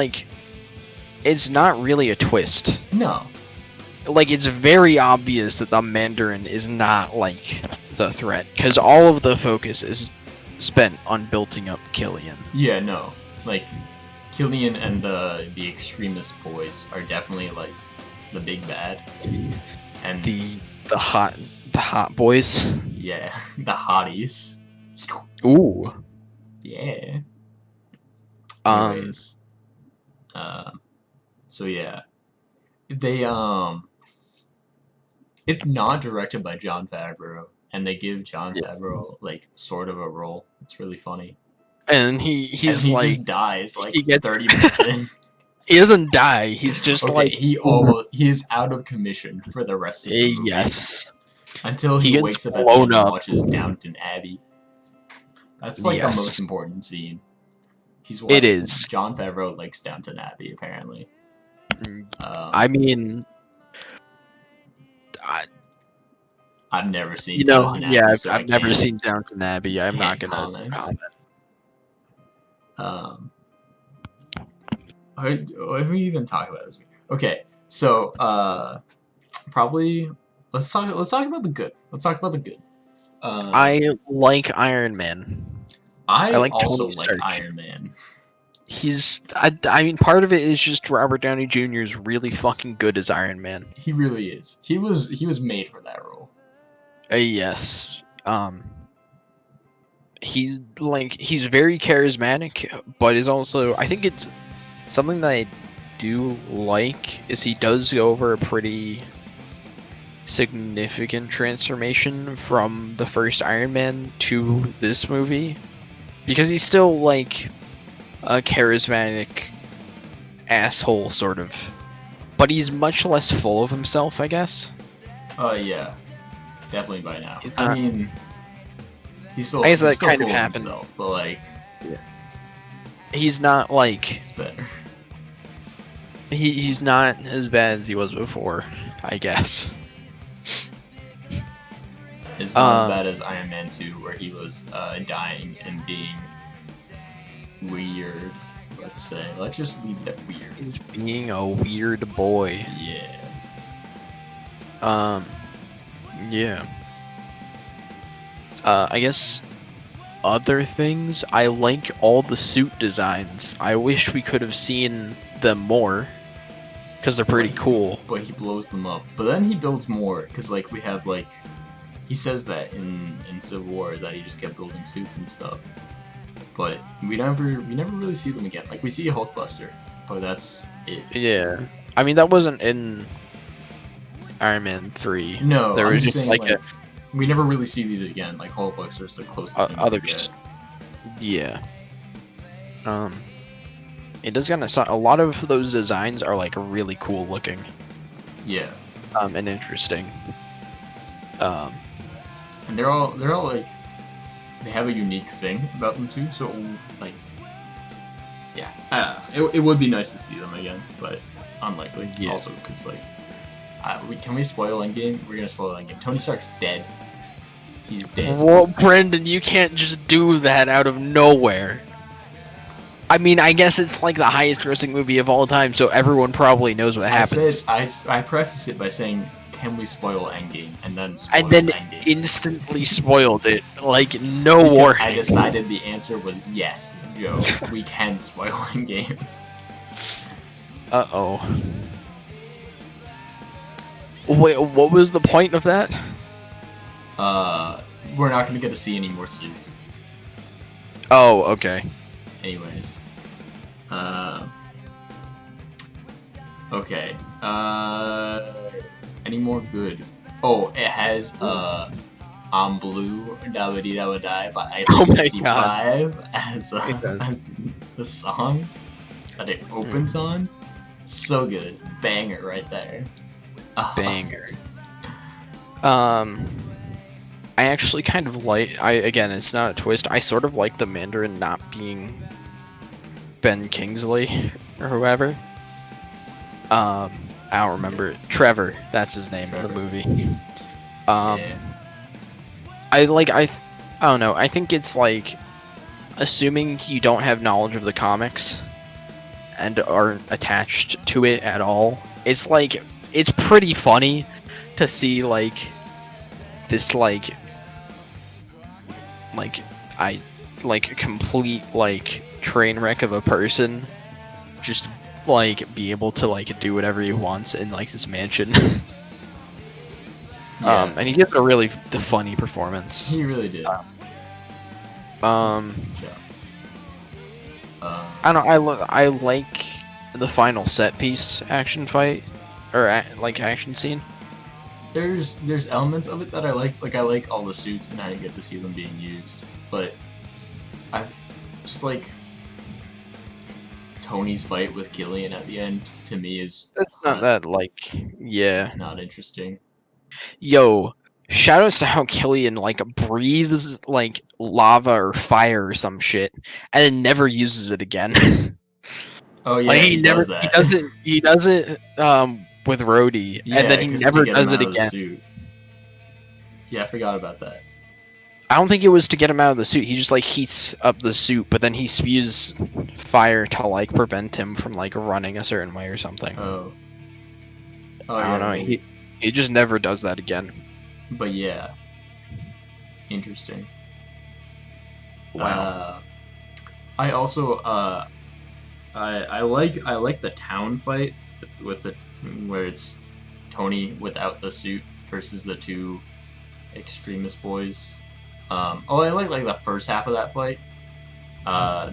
it's not really a twist. No. It's very obvious that the Mandarin is not the threat because all of the focus is spent on building up Killian. Yeah, no. Killian and the extremist boys are definitely the big bad. And the hot boys. Yeah, the hotties. Ooh. Yeah. Anyways, so yeah, they it's not directed by Jon Favreau, and they give Jon Favreau sort of a role. It's really funny. And he just dies 30 minutes in. He doesn't die. He's just he is out of commission for the rest of the movie. Yes. Until he wakes up at the end and watches Downton Abbey. That's the most important scene. It is. Jon Favreau likes Downton Abbey, apparently. I mean, I've never seen Downton Abbey. Yeah, so I've never seen Downton Abbey. I'm not gonna comment. What did we even talk about this week? Okay, so probably let's talk about the good. I like Iron Man. I also like Iron Man. I mean, part of it is just Robert Downey Jr. is really fucking good as Iron Man. He really is. He was made for that role. Yes. He's very charismatic, but is also, I think it's something that I do like is he does go over a pretty significant transformation from the first Iron Man to this movie, because he's still a charismatic asshole sort of, but he's much less full of himself, I guess. Yeah, definitely by now. I mean, he's still I guess that still kind full of happened. Himself, but He's not like It's better. he's not as bad as he was before, I guess. It's not as bad as Iron Man 2, where he was dying and being weird. Let's say. Let's just leave it at weird. He's being a weird boy. Yeah. Yeah. I guess other things, I like all the suit designs. I wish we could have seen them more, because they're pretty cool. But he blows them up. But then he builds more, because like we have like, he says that in Civil War that he just kept building suits and stuff. But we never really see them again. Like we see Hulkbuster, but that's it. Yeah, I mean that wasn't in Iron Man 3. No, there I'm was just saying like we never really see these again. Like Hulkbuster's the closest thing we get. Yeah. It does kind of a lot of those designs are like really cool looking. Yeah. And interesting. And they're all like, they have a unique thing about them too. So like, yeah, it would be nice to see them again, but unlikely. Yeah. Also, because like, can we spoil Endgame? We're gonna spoil Endgame. Tony Stark's dead. He's dead. Well, Brendan, you can't just do that out of nowhere. I mean, I guess it's like the highest grossing movie of all time, so everyone probably knows what happens. I prefaced it by saying, can we spoil Endgame? And then spoil Endgame. Instantly spoiled it. Like, no because warning. I decided the answer was yes, Joe. We can spoil Endgame. Uh-oh. Wait, what was the point of that? We're not gonna get to see any more suits. Oh, okay. Anyways. Okay. Any more good? Oh, it has, I'm Blue, Dawidi Dawadai by Oh my 65 as the song that it opens on. So good. Banger right there. Banger. I actually kind of like, again, it's not a twist, I sort of like the Mandarin not being Ben Kingsley, or whoever. I don't remember. Trevor, that's his name in the movie. Yeah. I don't know, I think it's like, assuming you don't have knowledge of the comics, and aren't attached to it at all, it's like, it's pretty funny to see, like, this, complete, like, train wreck of a person just, like, be able to, like, do whatever he wants in, like, this mansion. Yeah. And he gives a really funny performance. He really did. I don't know, I like the final set piece action fight, or, like, action scene. There's elements of it that I like. Like, I like all the suits and I get to see them being used. But I've just like Tony's fight with Killian at the end to me is It's not that, like, yeah. not interesting. Yo, shoutouts to how Killian, like, breathes, like, lava or fire or some shit, and then never uses it again. Oh yeah, like, he does that. He does it with Rhodey, Yeah, and then he never does it again. Suit. Yeah, I forgot about that. I don't think it was to get him out of the suit. He just, like, heats up the suit, but then he spews fire to, like, prevent him from, like, running a certain way or something. Oh. I don't know. He just never does that again. But yeah, interesting. Wow. I also I like the town fight with the where it's Tony without the suit versus the two extremist boys. I like the first half of that fight.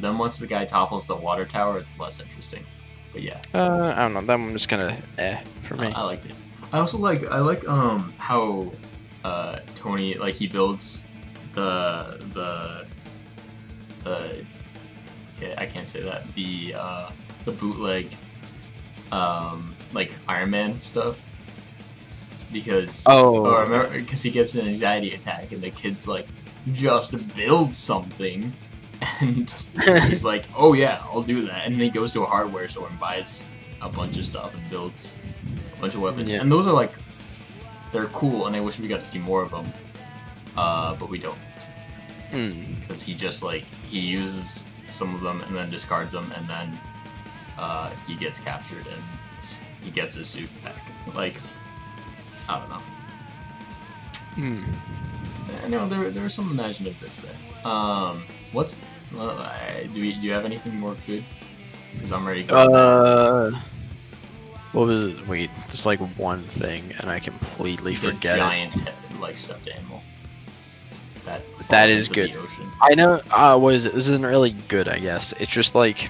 Then once the guy topples the water tower, it's less interesting. But yeah. I don't know. That one was kind of for me. I liked it. I also like how Tony, like, he builds the okay, I can't say that, the bootleg like Iron Man stuff, because because he gets an anxiety attack and the kid's like, just build something, And he's like, oh yeah, I'll do that. And then he goes to a hardware store and buys a bunch of stuff and builds a bunch of weapons. Yeah. And those are like, they're cool, and I wish we got to see more of them. But we don't. Because he just like, he uses some of them and then discards them, and then he gets captured and he gets his suit back. Like, I don't know. I know there are some imaginative bits there. What's do you have anything more good? Because I'm ready to go. What was it? Wait, there's like one thing, and I completely forget giant, like stuffed animal. That is good. I know. What is it? This isn't really good, I guess. It's just like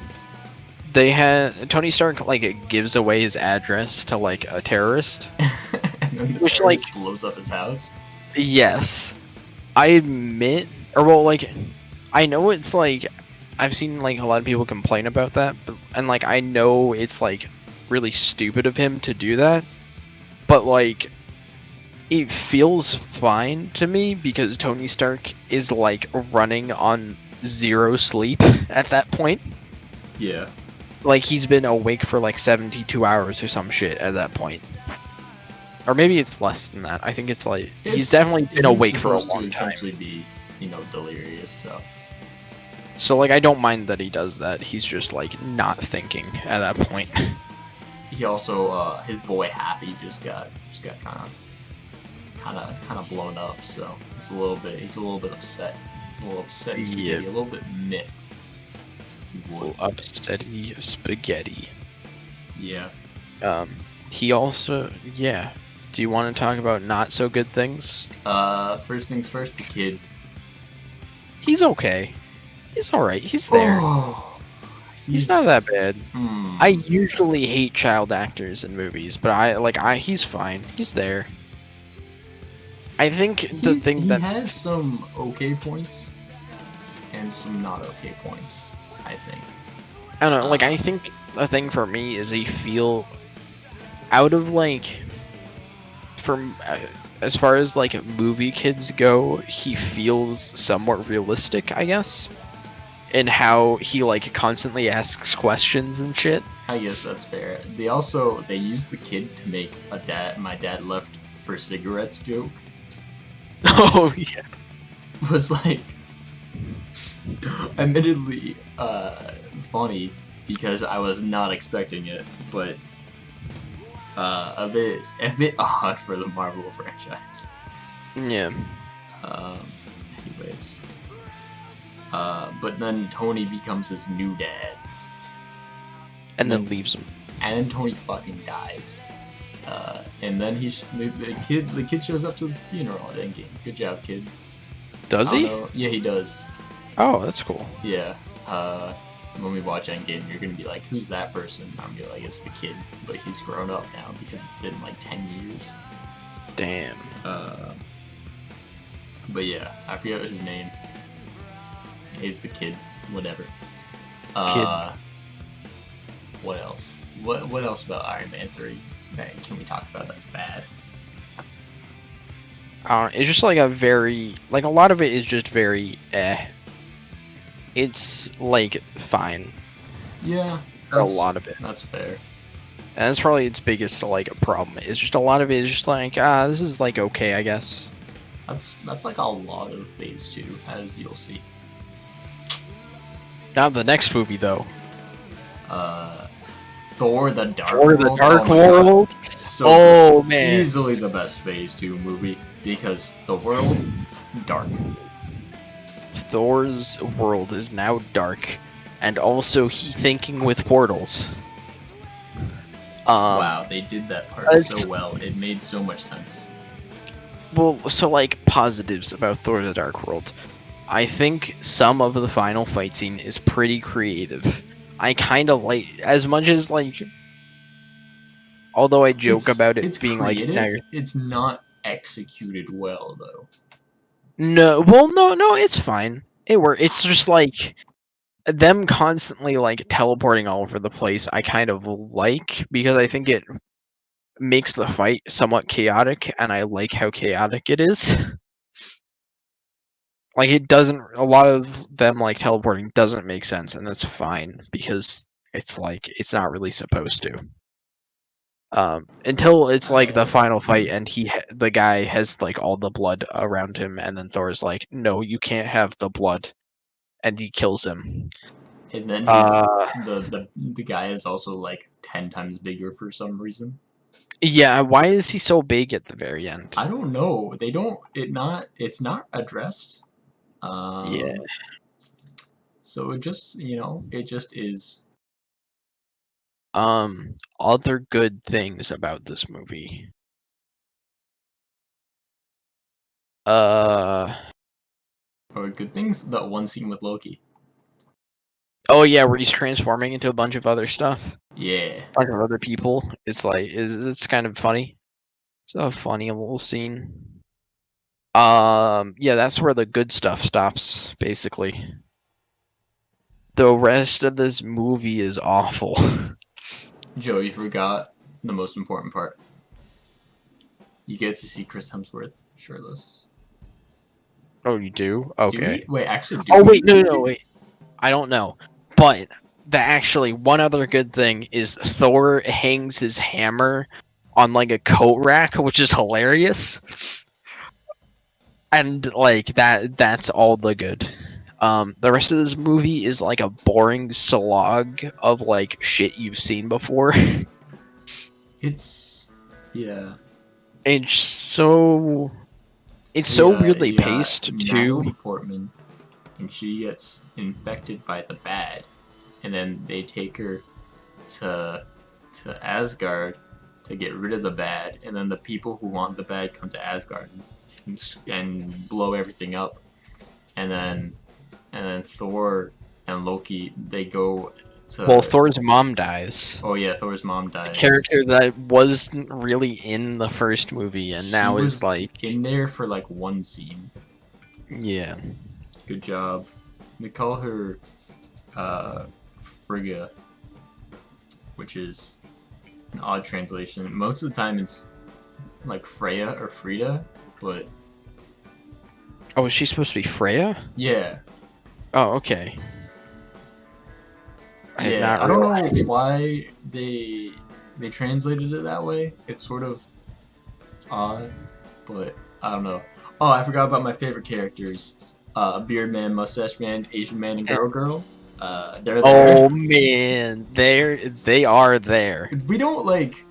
they had Tony Stark like gives away his address to like a terrorist, and then the which terrorist like blows up his house. Yes, I admit, or well, like I know it's like I've seen like a lot of people complain about that, but, and like I know it's like really stupid of him to do that, but like it feels fine to me because Tony Stark is like running on 0 sleep at that point. Yeah. Like he's been awake for like 72 hours or some shit at that point. Or maybe it's less than that. I think it's like he's definitely been awake for a long time. Essentially be, delirious. So like I don't mind that he does that. He's just like not thinking at that point. He also his boy Happy just got kind of blown up. So he's a little bit upset. He's a little upset. Yeah. A little bit miffed. Upsetty spaghetti. Yeah. He also Do you want to talk about not so good things? First things first, the kid. He's okay. He's alright. He's there. Oh, he's not that bad. Hmm. I usually hate child actors in movies, but he's fine. He's there. I think he has some okay points and some not okay points. I think. I don't know. Like I think the thing for me is they feel out of like from as far as like movie kids go, he feels somewhat realistic, I guess, in how he like constantly asks questions and shit. I guess that's fair. They use the kid to make my dad left for cigarettes joke. Oh yeah. Was like admittedly funny because I was not expecting it, but a bit odd for the Marvel franchise. Yeah. Anyways. But then Tony becomes his new dad. And then leaves him. And then Tony fucking dies. And then the kid shows up to the funeral at Endgame. Good job, kid. Does he? Yeah, he does. Oh, that's cool. Yeah. When we watch Endgame, you're gonna be like, "Who's that person?" I'm gonna be like, "It's the kid," but he's grown up now because it's been like 10 years. Damn. But yeah, I forget his name. He's the kid. Whatever. Kid. What else? What else about Iron Man 3 that can we talk about that's bad? It's just like a lot of it is just very It's like fine. Yeah. A lot of it. That's fair. And that's probably its biggest like problem. It's just a lot of it is just like this is like okay, I guess. That's like a lot of Phase 2, as you'll see. Not the next movie though. Thor: The Dark World. The Dark World. So man, easily the best Phase 2 movie because the world dark. Thor's world is now dark, and also he thinking with portals. Wow, they did that part so well. It made so much sense. Well, so like positives about Thor: The Dark World. I think some of the final fight scene is pretty creative. I kind of like, as much as like, although I joke about it being creative, like, it's not executed well though. No, well, no, it's fine. It works. It's just like them constantly like teleporting all over the place. I kind of like because I think it makes the fight somewhat chaotic, and I like how chaotic it is. Like, it doesn't. A lot of them like teleporting doesn't make sense, and that's fine because it's like it's not really supposed to. Until it's like the final fight, and the guy has like all the blood around him, and then Thor's like, "No, you can't have the blood," and he kills him. And then the guy is also like 10 times bigger for some reason. Yeah, why is he so big at the very end? I don't know. They don't. It's not addressed. Yeah. So it just it just is. Other good things about this movie. Uh. Or good things. That one scene with Loki. Oh yeah, where he's transforming into a bunch of other stuff, Yeah. bunch of other people. It's like it's kind of funny. It's a funny little scene. Yeah, that's where the good stuff stops, basically. The rest of this movie is awful. Joe, you forgot the most important part. You get to see Chris Hemsworth shirtless. Oh, you do? Do we? Okay. Wait, actually, do Oh we? wait, no, wait. I don't know. But actually one other good thing is Thor hangs his hammer on like a coat rack, which is hilarious. And like that's all the good. The rest of this movie is like a boring slog of like shit you've seen before. It's yeah. it's so it's so Yeah, weirdly you got paced too. Natalie Portman, and she gets infected by the bad, and then they take her to Asgard to get rid of the bad, and then the people who want the bad come to Asgard and blow everything up, and then Thor and Loki they go to. Well, Thor's mom dies. Oh yeah, Thor's mom A dies. character that wasn't really in the first movie and now is like in there for like one scene. Yeah. Good job. They call her Frigga, which is an odd translation. Most of the time it's like Freya or Frida, but Oh, is she supposed to be Freya? yeah. Oh, okay. I don't know why they translated it that way. It's sort of odd, but I don't know. Oh, I forgot about my favorite characters. Beard Man, Mustache Man, Asian Man, and Girl Girl. They're there. Oh man, they are there. We don't like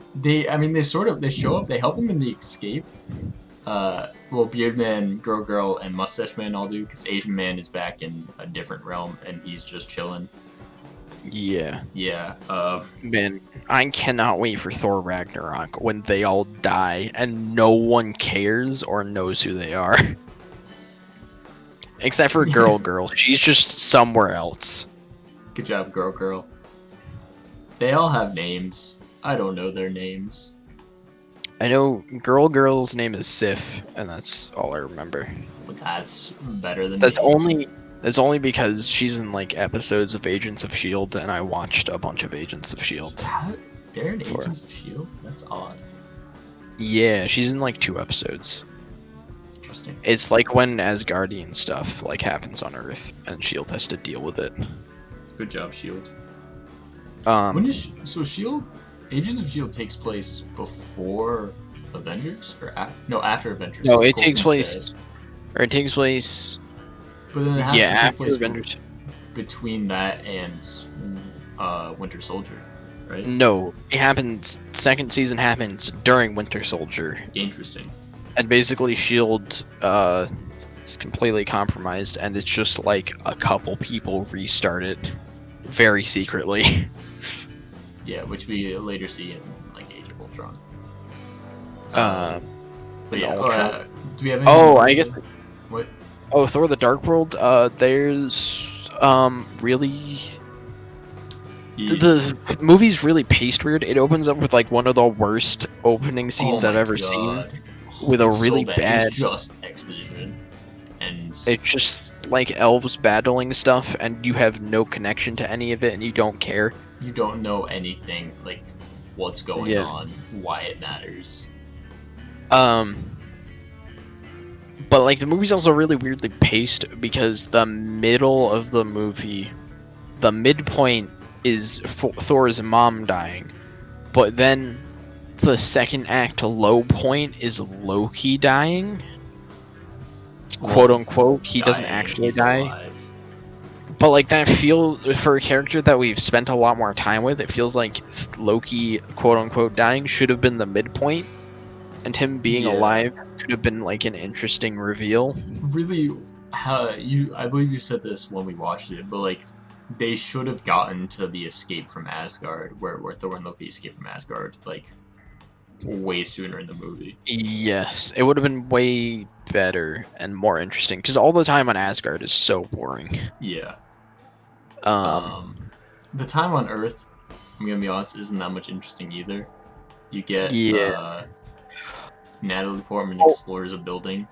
I mean, they show up. They help him in the escape. Well, Beard Man, Girl Girl, and Mustache Man all do because Asian Man is back in a different realm and he's just chilling. Yeah. Yeah. Man, I cannot wait for Thor Ragnarok when they all die and no one cares or knows who they are. Except for Girl Girl. She's just somewhere else. Good job, Girl Girl. They all have names. I don't know their names. I know Girl Girl's name is Sif, and that's all I remember. But that's better than That's me. only because she's in like episodes of Agents of S.H.I.E.L.D. and I watched a bunch of Agents of S.H.I.E.L.D. They're in Agents of S.H.I.E.L.D.? That's odd. Yeah, she's in like 2 episodes. Interesting. It's like when Asgardian stuff like happens on Earth and S.H.I.E.L.D. has to deal with it. Good job, S.H.I.E.L.D. When is S.H.I.E.L.D. Agents of S.H.I.E.L.D. takes place before Avengers or after Avengers? No, it takes place. Or it takes place. But then it has to take after place Avengers. Between that and Winter Soldier, right? No, it happens. Second season happens during Winter Soldier. Interesting. And basically, S.H.I.E.L.D. Is completely compromised, and it's just like a couple people restart it very secretly. Yeah, which we later see in like Age of Ultron. But yeah, do we have anything I guess. What? Oh, Thor: The Dark World. There's really. The movie's really paced weird. It opens up with like one of the worst opening scenes I've ever seen, with a really bad. It's just exposition, and it's just like elves battling stuff, and you have no connection to any of it, and you don't care. You don't know anything like what's going on, why it matters. But like the movie's also really weirdly paced because the middle of the movie, the midpoint is Thor's mom dying, but then the second act low point is Loki dying, quote Well, unquote. He doesn't dying, actually he's die, alive. but like that feel for a character that we've spent a lot more time with, it feels like Loki, quote unquote, dying should have been the midpoint, and him being Yeah. alive could have been like an interesting reveal. Really, I believe you said this when we watched it, but like they should have gotten to the escape from Asgard, where Thor and Loki escape from Asgard, like way sooner in the movie. Yes, it would have been way better and more interesting because all the time on Asgard is so boring. Yeah. Um, Um, the time on Earth, I'm gonna be honest, isn't that much interesting either. You get yeah. Natalie Portman Oh, explores a building,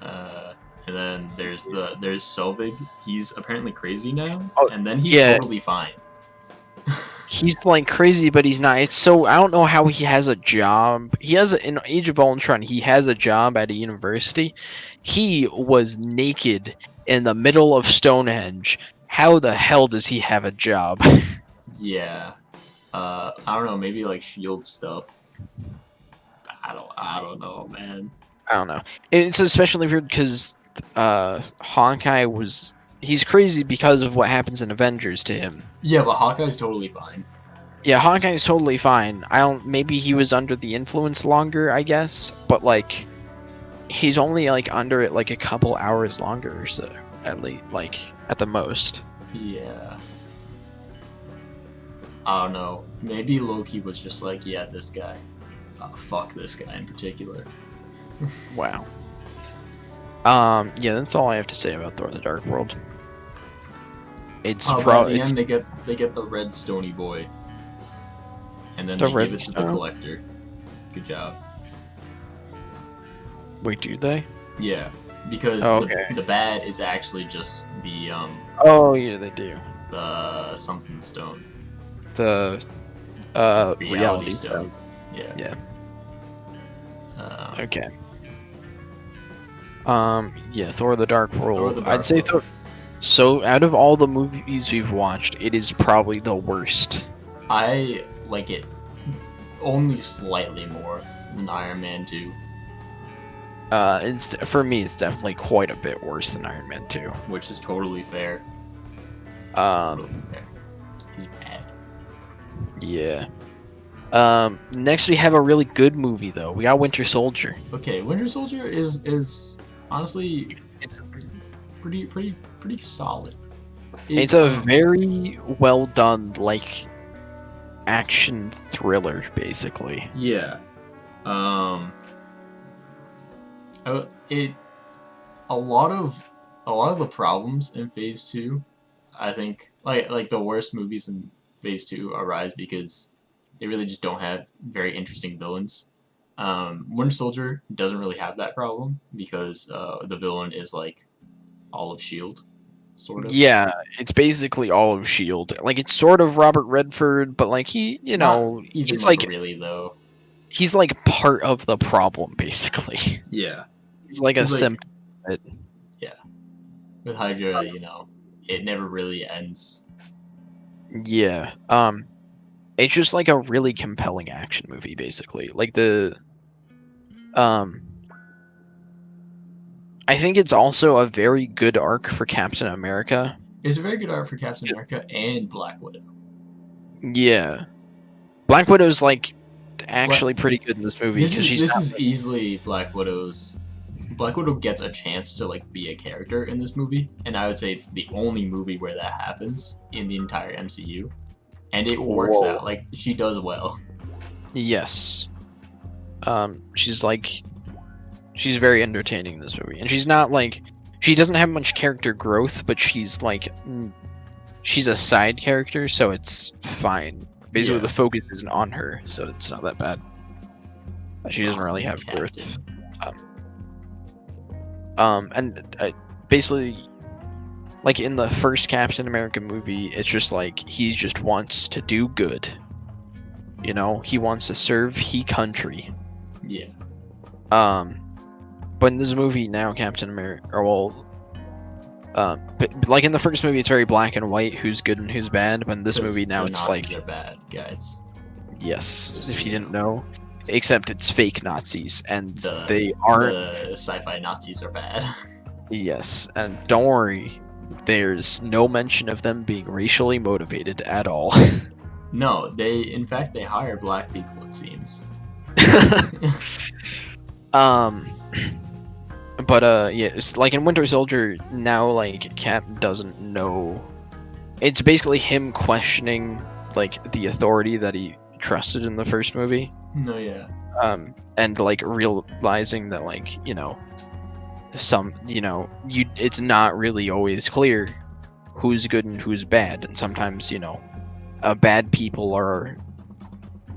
and then there's Selvig. He's apparently crazy now, oh, and then he's yeah. totally fine. He's like crazy, but he's not. It's so I don't know how he has a job. He has in Age of Ultron. He has a job at a university. He was naked in the middle of Stonehenge. How the hell does he have a job? Yeah. I don't know, maybe like shield stuff. I don't know, man. I don't know. It's especially weird because Hawkeye he's crazy because of what happens in Avengers to him. Yeah, but Hawkeye's totally fine. Yeah, Hawkeye's totally fine. I don't. Maybe he was under the influence longer, I guess. But like, he's only like under it like a couple hours longer, or so at least, like at the most. Yeah. I don't know. Maybe Loki was just like, yeah, this guy. Fuck this guy in particular. Wow. Yeah, that's all I have to say about Thor: The Dark World. It's By probably the end, they get the red stony boy, and then the they give it to the Redstone. collector. Good job. Wait, do they? Yeah, because Oh, okay. the bad is actually just Oh, yeah, they do. the something stone, The reality stone. stone. Yeah. Yeah. Um, Okay. Yeah, Thor: The Dark World. The Dark I'd say World. So, out of all the movies we've watched, it is probably the worst. I like it only slightly more than Iron Man 2, It's for me, it's definitely quite a bit worse than Iron Man 2. which is totally fair. Totally Um, fair. He's bad. yeah. Next we have a really good movie though. We got Winter Soldier. Okay, Winter Soldier is honestly It's pretty solid. it's a very well done like action thriller basically. Yeah. It a lot of the problems in Phase 2, I think, like the worst movies in Phase 2 arise because they really just don't have very interesting villains. Winter Soldier doesn't really have that problem because the villain is like all of Shield, sort of. Yeah, it's basically all of Shield. Like it's sort of Robert Redford, but like Not even like really though. he's like part of the problem basically. Yeah. He's like a He's like, symptom. yeah. With Hydra, it never really ends. Yeah. It's just like a really compelling action movie basically. Like um I think it's also a very good arc for Captain America. It's a very good art for Captain America and Black Widow. Yeah. Black Widow's like actually pretty good in this movie because she's this not is easily Black Widow's. Black Widow gets a chance to like be a character in this movie, and I would say it's the only movie where that happens in the entire MCU, and it works Whoa. out. Like she does well. Yes. She's very entertaining in this movie, and she's not like she doesn't have much character growth, but she's a side character, so it's fine. Basically, Yeah. the focus isn't on her, so it's not that bad. She doesn't really have growth. And basically, like in the first Captain America movie, it's just like he just wants to do good. You know, he wants to serve he country. Yeah. but in this movie now, Captain America, or well, but like in the first movie, it's very black and white, who's good and who's bad. But in this movie now, the it's Nazis like, are bad, guys. yes, Just if so you you didn't know. know, except it's fake Nazis, and they aren't. The sci-fi Nazis are bad. Yes, and don't worry, there's no mention of them being racially motivated at all. No, in fact they hire black people, it seems. um, but yeah, it's like in Winter Soldier now, like Cap doesn't know. It's basically him questioning like the authority that he trusted in the first movie. No, yeah. And like realizing that like it's not really always clear who's good and who's bad, and sometimes bad people are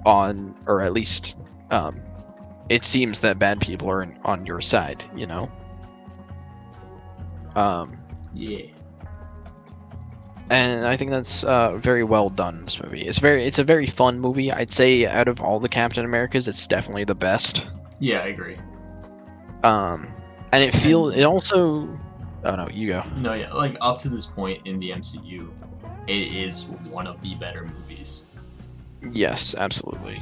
on, or at least it seems that bad people are on your side, Yeah. and I think that's very well done in this movie. It's a very fun movie. I'd say out of all the Captain Americas, it's definitely the best. Yeah, I agree. And it also, oh no, you go. No, yeah, like up to this point in the MCU, it is one of the better movies. Yes, absolutely.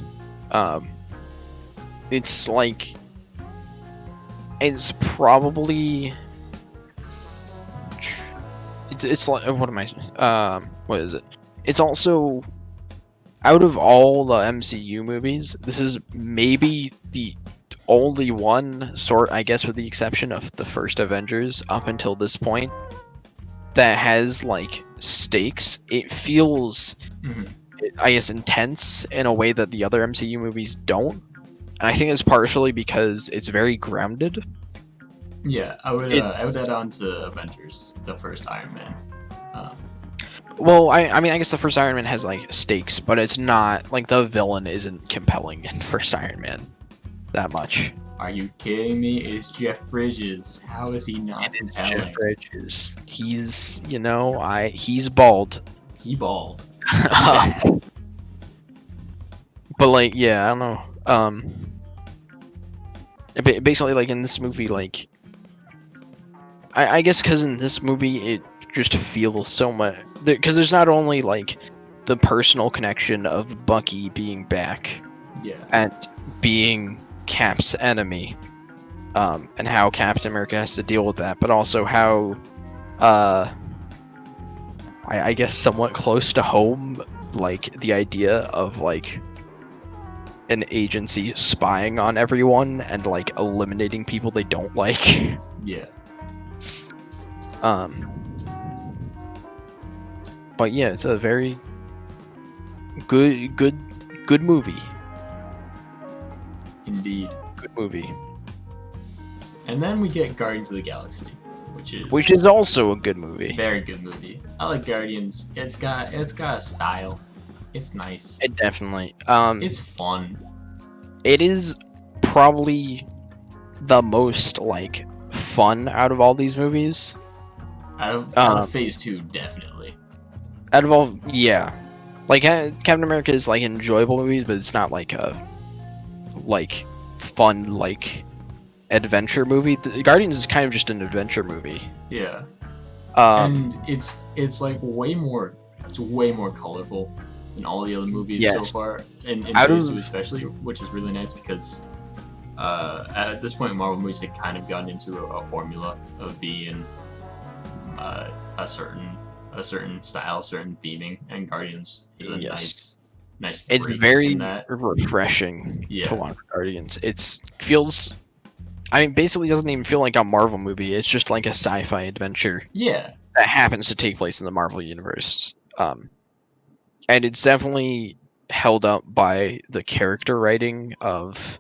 It's like, it's probably, it's like, what is it? It's also, out of all the MCU movies, this is maybe the only one, I guess with the exception of the first Avengers up until this point, that has like stakes. It feels, I guess, intense in a way that the other MCU movies don't. And I think it's partially because it's very grounded. Yeah, I would add on to Avengers, the first Iron Man. Well, I mean, I guess the first Iron Man has like stakes, but it's not like the villain isn't compelling in first Iron Man that much. Are you kidding me? It's Jeff Bridges. How is he not compelling? Jeff Bridges. He's he's bald. He bald. But like, yeah, I don't know. Basically, like in this movie, like, I guess because in this movie it just feels so much, because there's not only like the personal connection of Bucky being back, yeah, and being Cap's enemy, and how Captain America has to deal with that, but also how, I guess somewhat close to home, like the idea of like an agency spying on everyone and like eliminating people they don't like. Yeah. But yeah, it's a very good movie. Indeed. Good movie. And then we get Guardians of the Galaxy, which is also a good movie. Very good movie. I like Guardians. It's got a style. It's nice. It definitely. It's fun. It is probably the most like fun out of all these movies. Out of Phase 2, definitely. Out of all, yeah. Like Captain America is like enjoyable movies, but it's not like a fun like adventure movie. The Guardians is kind of just an adventure movie. Yeah. And it's like way more colorful than all the other movies so far, in Phase 2 especially, which is really nice because at this point Marvel movies had kind of gotten into a formula of being a certain style, certain theming, and Guardians is a nice it's break very in that. refreshing to watch Guardians. Feels, I mean, basically doesn't even feel like a Marvel movie. It's just like a sci-fi adventure. Yeah. That happens to take place in the Marvel universe. And it's definitely held up by the character writing of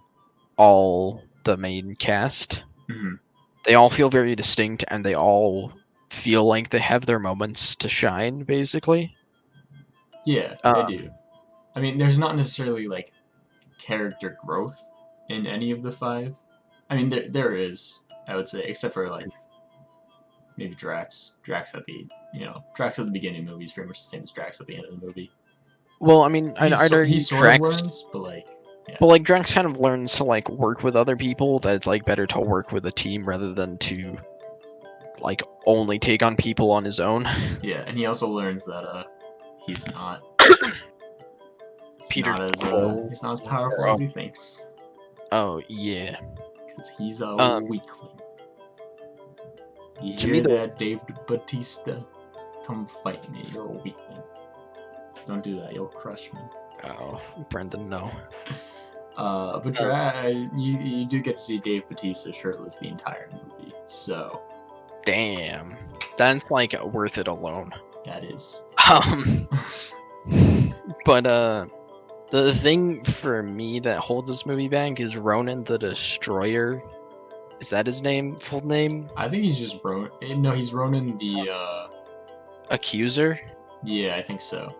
all the main cast. Mm-hmm. They all feel very distinct, and they all feel like they have their moments to shine, basically. Yeah, they do. I mean, there's not necessarily like character growth in any of the 5. I mean, there is, I would say, except for like maybe Drax. Drax at the beginning of the movie is pretty much the same as Drax at the end of the movie. Well, I mean, he sort of learns, but like, yeah. But like Drax kind of learns to like work with other people. That it's like better to work with a team rather than to like only take on people on his own. Yeah, and he also learns that he's not Peter he's not as powerful as he thinks. Oh yeah. Because he's a weakling. You To hear me, that, Dave Batista? Come fight me. You're a weakling. Don't do that. You'll crush me. Oh, Brendan, no. But you do get to see Dave Batista shirtless the entire movie, so. Damn, that's like worth it alone. That is. But the thing for me that holds this movie back is Ronan the Destroyer. Is that his name? Full name? I think he's just Ronan. No, he's Ronan the Accuser. Yeah, I think so.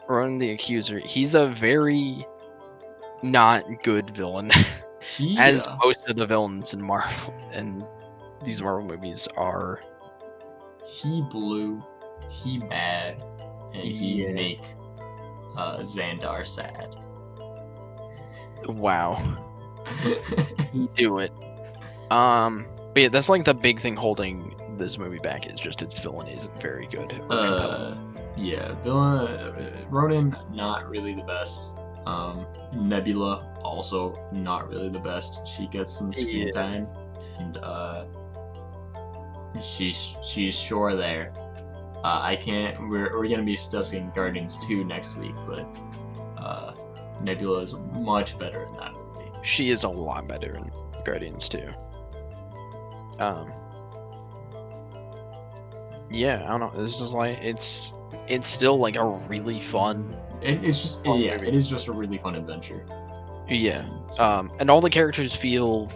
Ronan the Accuser. He's a very not good villain, as most of the villains in Marvel and these Marvel movies are. He blue, he bad, and he make Xandar sad. Wow. He do it. But yeah, that's like the big thing holding this movie back is just its villain isn't very good. Yeah, villain Ronan not really the best. Nebula also not really the best. She gets some screen time, and she's sure there. I can't. We're gonna be discussing Guardians 2 next week, but Nebula is much better in that movie. She is a lot better in Guardians 2. Yeah, I don't know. This is like it's still like a really fun. It's just it is just a really fun adventure. Yeah. And all the characters feel.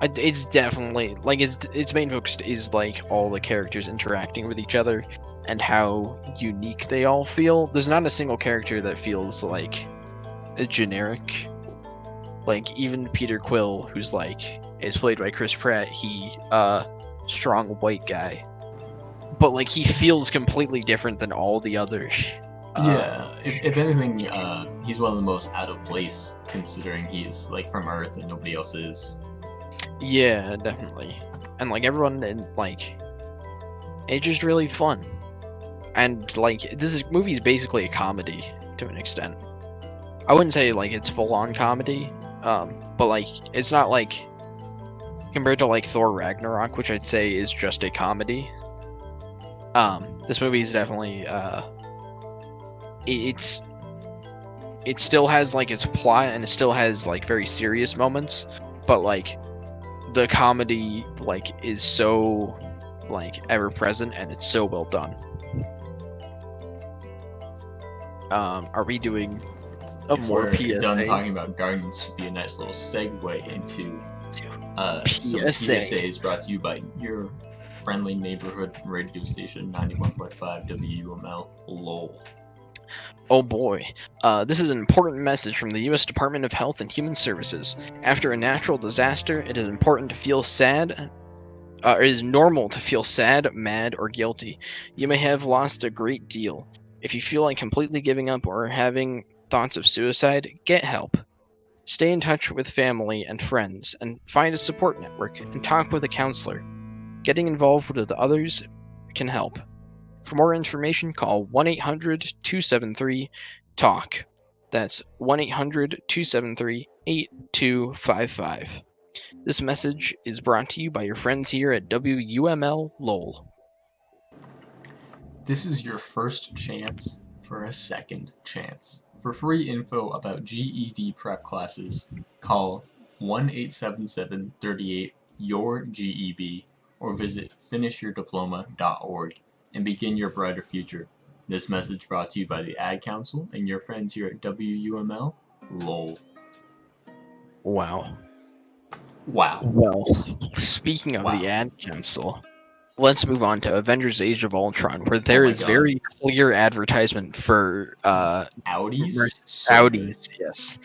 It's definitely like its main focus is like all the characters interacting with each other and how unique they all feel. There's not a single character that feels like a generic. Like even Peter Quill, who's like is played by Chris Pratt. He strong white guy, but like he feels completely different than all the other. Yeah, if anything, he's one of the most out of place considering he's like from Earth and nobody else is. Yeah, definitely. And like everyone in like it's just really fun. And like this movie is basically a comedy to an extent. I wouldn't say like it's full on comedy, but like it's not like compared to like Thor Ragnarok, which I'd say is just a comedy. This movie is definitely it still has like its plot and it still has like very serious moments, but like the comedy like is so like ever present and it's so well done. Are we doing more PSAs? Done talking about Guardians should be a nice little segue into some PSAs brought to you by your friendly neighborhood radio station 91.5 WUML LOL. Oh boy. This is an important message from the U.S. Department of Health and Human Services. After a natural disaster, it is important to feel sad. It is normal to feel sad, mad, or guilty. You may have lost a great deal. If you feel like completely giving up or having thoughts of suicide, get help. Stay in touch with family and friends and find a support network and talk with a counselor. Getting involved with others can help. For more information, call 1-800-273-TALK. That's 1-800-273-8255. This message is brought to you by your friends here at WUML LOL. This is your first chance for a second chance. For free info about GED prep classes, call 1-877-38-YOUR-GEB or visit finishyourdiploma.org and begin your brighter future. This message brought to you by the Ad Council and your friends here at WUML LOL. Wow. Wow. Well, speaking of the Ad Council, let's move on to Avengers Age of Ultron, where there is very clear advertisement for Audis. Audis, yes.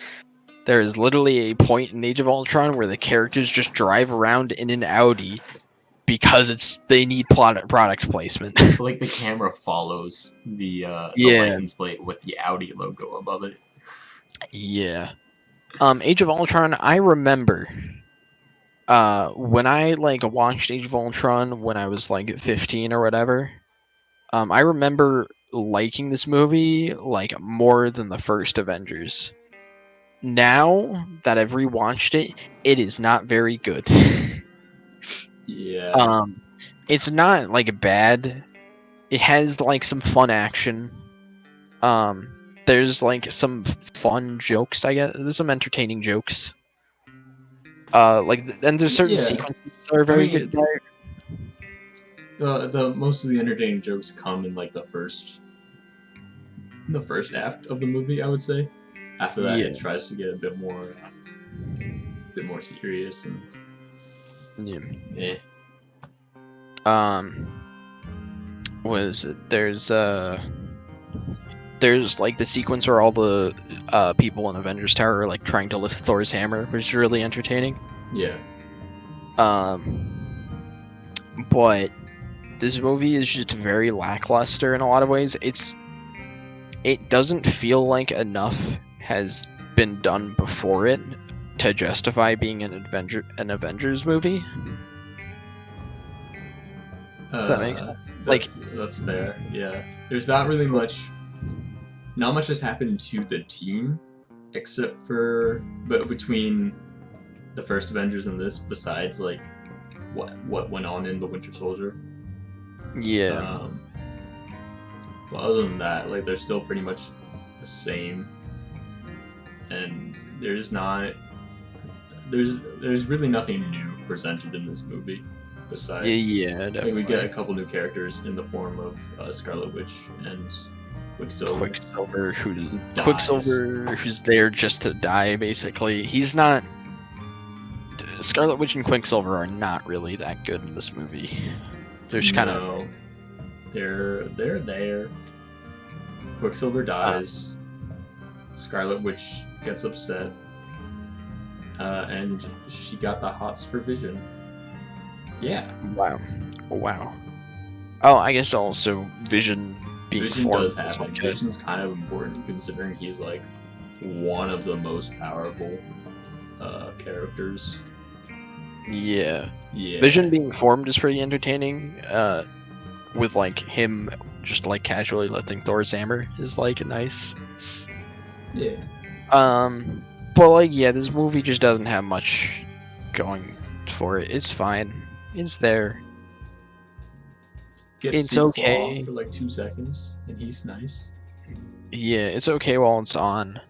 There is literally a point in Age of Ultron where the characters just drive around in an Audi because they need product placement. Like the camera follows the license plate with the Audi logo above it. Yeah. Age of Ultron, I remember when I like watched Age of Ultron when I was like 15 or whatever. I remember liking this movie like more than the first Avengers. Now that I've rewatched it, it is not very good. Yeah. um, it's not like bad. It has like some fun action. There's like some fun jokes. I guess there's some entertaining jokes. And there's certain Yeah. sequences that are I very good. mean, the most of the entertaining jokes come in like the first act of the movie, I would say. After that, it Yeah, tries to get a bit more serious and yeah. eh. Um, what is it? There's like the sequence where all the people in Avengers Tower are like trying to lift Thor's hammer, which is really entertaining. Yeah. Um, but this movie is just very lackluster in a lot of ways. It doesn't feel like enough has been done before it to justify being an Avengers movie. If that makes sense. Like, That's fair. Yeah. There's not really much. Not much has happened to the team, except for but between the first Avengers and this, besides like what went on in the Winter Soldier. yeah, Um, but other than that, like they're still pretty much the same, and there's really nothing new presented in this movie. Besides, yeah, I definitely. think we get a couple new characters in the form of Scarlet Witch and Quicksilver. Quicksilver, who's there just to die, basically. He's not. Scarlet Witch and Quicksilver are not really that good in this movie. They're just kind of. No, they're there. Quicksilver dies. Scarlet Witch gets upset, and she got the hots for Vision. Yeah. Wow. Oh, I guess also Vision being Vision formed does happen. like Vision's kind of important considering he's like one of the most powerful characters. Yeah. Yeah. Vision being formed is pretty entertaining. With like him just like casually lifting Thor's hammer is like nice. Yeah. But like yeah, this movie just doesn't have much going for it. It's fine. It's there. Gets to It's see Claw okay. for like 2 seconds, and he's nice. Yeah, it's okay while it's on.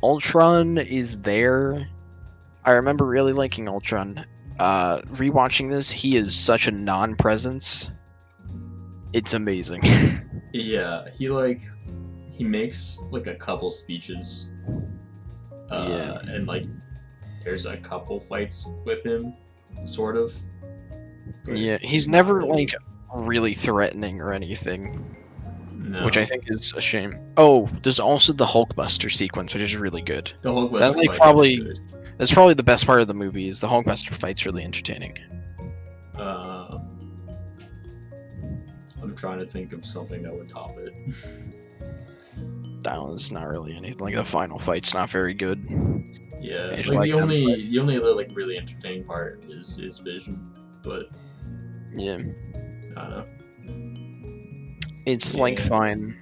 Ultron is there. I remember really liking Ultron. Rewatching this, he is such a non-presence. It's amazing. Yeah, he makes like a couple speeches, Yeah. and like there's a couple fights with him, sort of. But Yeah, he's not never really. like really threatening or anything, No. which I think is a shame. Oh, there's also the Hulkbuster sequence, which is really good. The Hulkbuster That's like fight is good. that's probably the best part of the movie. Is the Hulkbuster fight's really entertaining. I'm trying to think of something that would top it. That one's not really anything. Like the final fight's not very good. Yeah, It's like like the only other like really entertaining part is Vision, but yeah, I don't know. it's like Yeah. fine.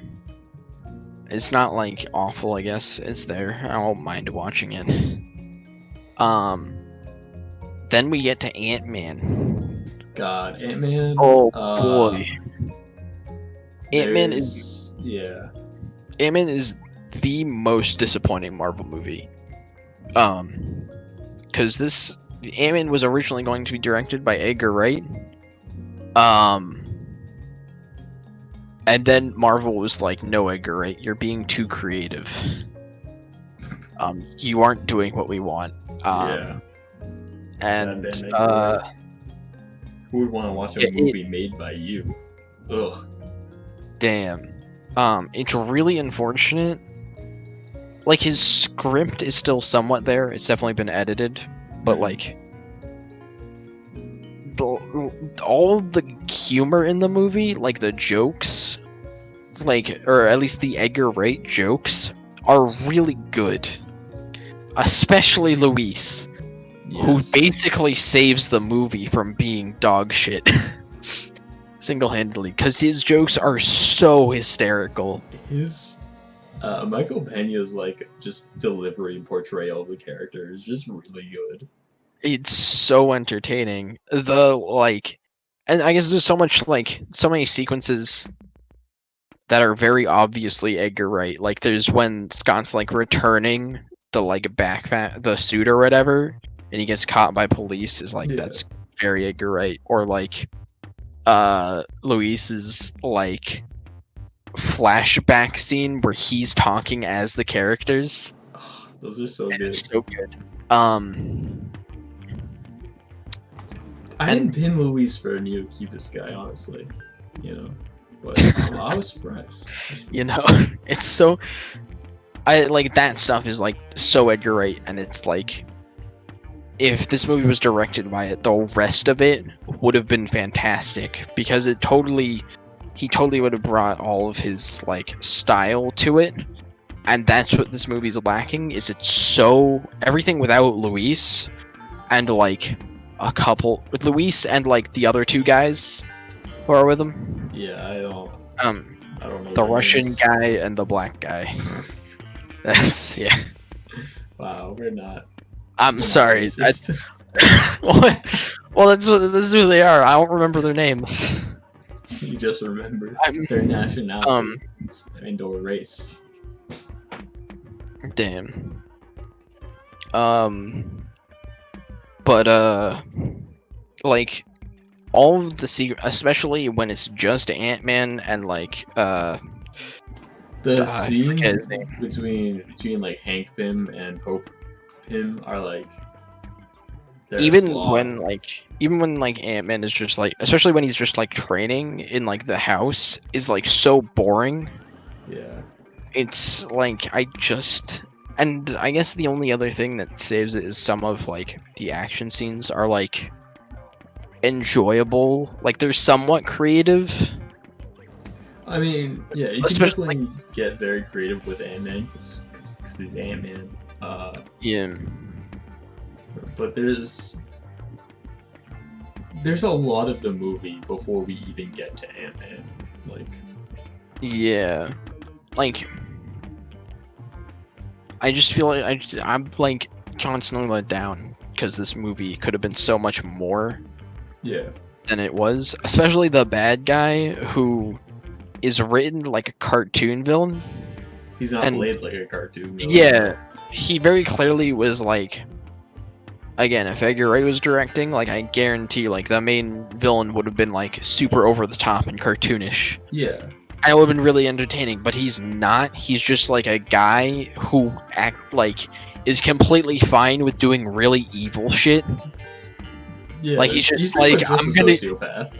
It's not like awful, I guess. It's there. I won't mind watching it. Then we get to Ant-Man. God, Ant-Man. Oh boy. Ant-Man yeah. is the most disappointing Marvel movie. Because this Ant-Man was originally going to be directed by Edgar Wright. And then Marvel was like, "No, Edgar Wright, you're being too creative. You aren't doing what we want." Yeah. And who would want to watch a movie made by you? Ugh. Damn. It's really unfortunate. Like his script is still somewhat there. It's definitely been edited, but like all the humor in the movie, like the jokes, like or at least the Edgar Wright jokes, are really good. especially Luis, who Yes. basically saves the movie from being dog shit single-handedly, because his jokes are so hysterical. His Michael Pena's like just delivery and portrayal of the character is just really good. It's so entertaining. And I guess there's so many sequences that are very obviously Edgar Wright. Like there's when Scott's like returning the the suit or whatever, and he gets caught by police. Is like Yeah. that's very Edgar Wright. Or like Luis's like flashback scene where he's talking as the characters. Oh, those are so good. It's so good. I didn't pin Luis for Neo to keep this guy, honestly. You know, but I was surprised. You know, it's so. I like that stuff is like so Edgar Wright, and it's like if this movie was directed by it, the rest of it would have been fantastic because he totally would have brought all of his like style to it, and that's what this movie's lacking. Is it's so everything without Luis, and like a couple with Luis and like the other two guys who are with him. Yeah, I don't know The their Russian names. guy and the black guy. That's yeah. Wow, we're not. I'm sorry. Racist. What? Well, this is who they are. I don't remember their names. You just remember their nationality and/or race. Damn. But like all of the secret, especially when it's just Ant-Man and like the scenes between like Hank Pym and Hope Pym are like even when Ant-Man is just like, especially when he's just like training in like the house, is like so boring. Yeah. It's like and I guess the only other thing that saves it is some of like the action scenes are like enjoyable. Like they're somewhat creative. I mean, yeah, you can definitely get very creative with Ant-Man because he's Ant-Man. Yeah. But there's a lot of the movie before we even get to Ant-Man. Like. Yeah. Like. I just feel like I'm like constantly let down because this movie could have been so much more. Yeah. Than it was, especially the bad guy who is written like a cartoon villain. He's not played like a cartoon villain. Yeah, he very clearly was like. Again, if Edgar Wright was directing, like I guarantee, like the main villain would have been like super over the top and cartoonish. Yeah. And it would have been really entertaining, but he's not. He's just like a guy who is completely fine with doing really evil shit. Yeah, like he's just like a sociopath.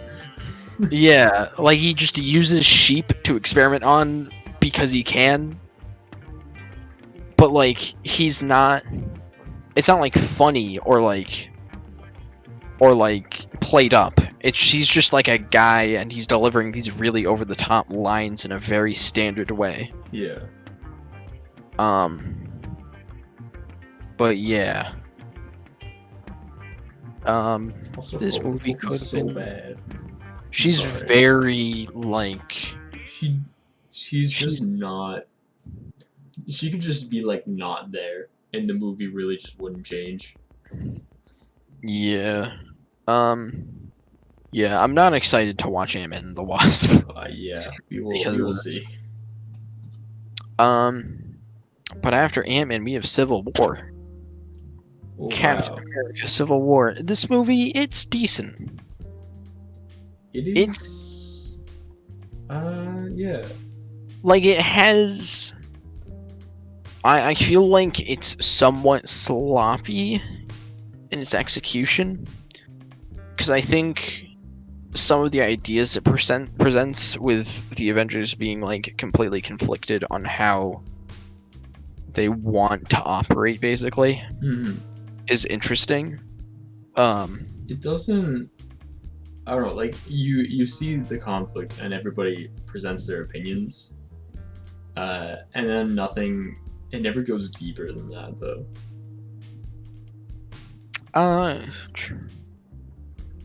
Yeah, like he just uses sheep to experiment on because he can. But like he's not. It's not like funny or like played up. He's just like a guy, and he's delivering these really over the top lines in a very standard way. Yeah. But yeah. Also, this movie could have so been bad. She's very like. She's just not. She could just be like not there, and the movie really just wouldn't change. Yeah. Yeah, I'm not excited to watch Ant-Man and the Wasp. Yeah, we will see. But after Ant-Man, we have Civil War. Oh, Captain America: Civil War. This movie, it's decent. It is. Yeah. Like it has. I feel like it's somewhat sloppy in its execution, because I think some of the ideas it presents with the Avengers being like completely conflicted on how they want to operate, basically, is interesting. It doesn't. I don't know. Like you see the conflict, and everybody presents their opinions, and then nothing. It never goes deeper than that, though. Tr-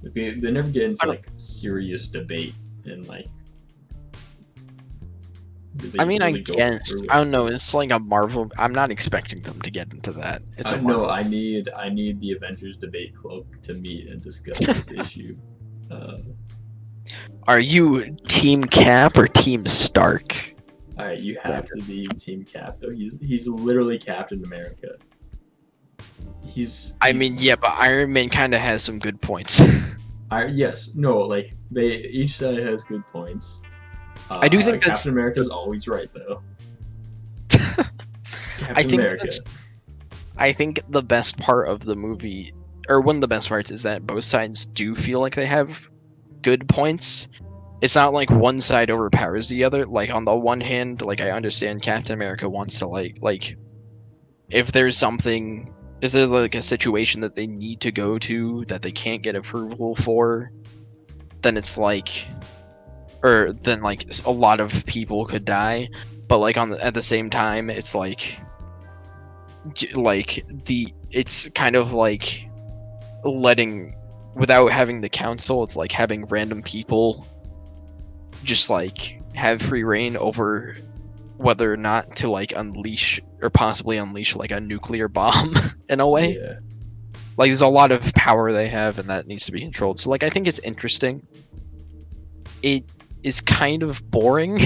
Like, they never get I into don't- like serious debate and like they I mean, I really go guess through I it. don't know. It's like a Marvel. I'm not expecting them to get into that. It's a No, Marvel. I need the Avengers debate club to meet and discuss this issue. Are you Team Cap or Team Stark? All right, you have to be Team Cap though. He's literally Captain America. I mean, yeah, but Iron Man kind of has some good points. Yes, no, like each side has good points. I do think that's. Captain America is always right though. It's I Captain think America. I think the best part of the movie, or one of the best parts, is that both sides do feel like they have good points. It's not like one side overpowers the other. Like on the one hand, like I understand Captain America wants to like if there's something, is there like a situation that they need to go to that they can't get approval for, then it's like, or then like a lot of people could die. But like at the same time, it's like it's kind of like letting, without having the council, it's like having random people just like have free reign over whether or not to like unleash or possibly unleash like a nuclear bomb in a way. Yeah. Like there's a lot of power they have and that needs to be controlled. So like I think it's interesting. It is kind of boring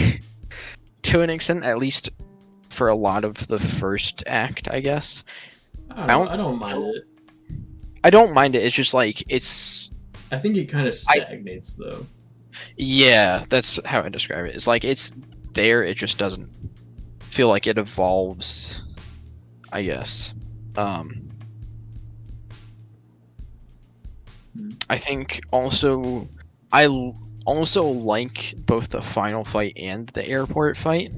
to an extent, at least for a lot of the first act, I guess. I don't mind it. I don't mind it. It's just like it's. I think it kind of stagnates though. Yeah, that's how I describe it. It's like it's there. It just doesn't feel like it evolves. I guess. I think also also like both the final fight and the airport fight.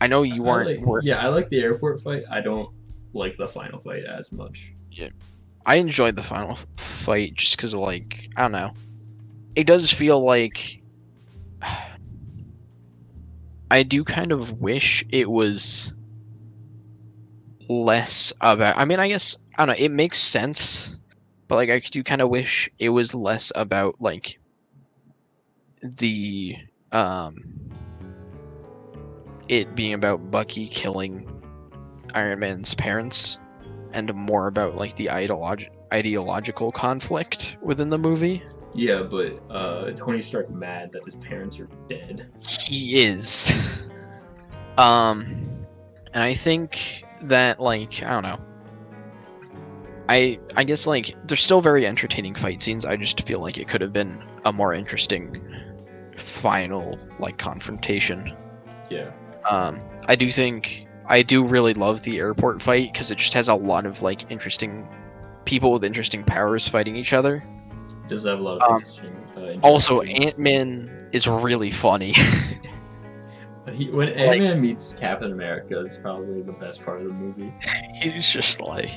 I know you weren't. I like the airport fight. I don't like the final fight as much. Yeah, I enjoyed the final fight just because of like I don't know. It does feel like I do kind of wish it was less about. I mean, I guess I don't know. It makes sense, but like I do kind of wish it was less about like the it being about Bucky killing Iron Man's parents and more about like the ideological conflict within the movie. Yeah, but Tony Stark mad that his parents are dead. He is. And I think that like I don't know. I guess like they're still very entertaining fight scenes. I just feel like it could have been a more interesting final like confrontation. Yeah. I do really love the airport fight because it just has a lot of like interesting people with interesting powers fighting each other. It does have a lot of interesting. Also, Ant-Man is really funny. When Ant-Man meets Captain America is probably the best part of the movie. He's just like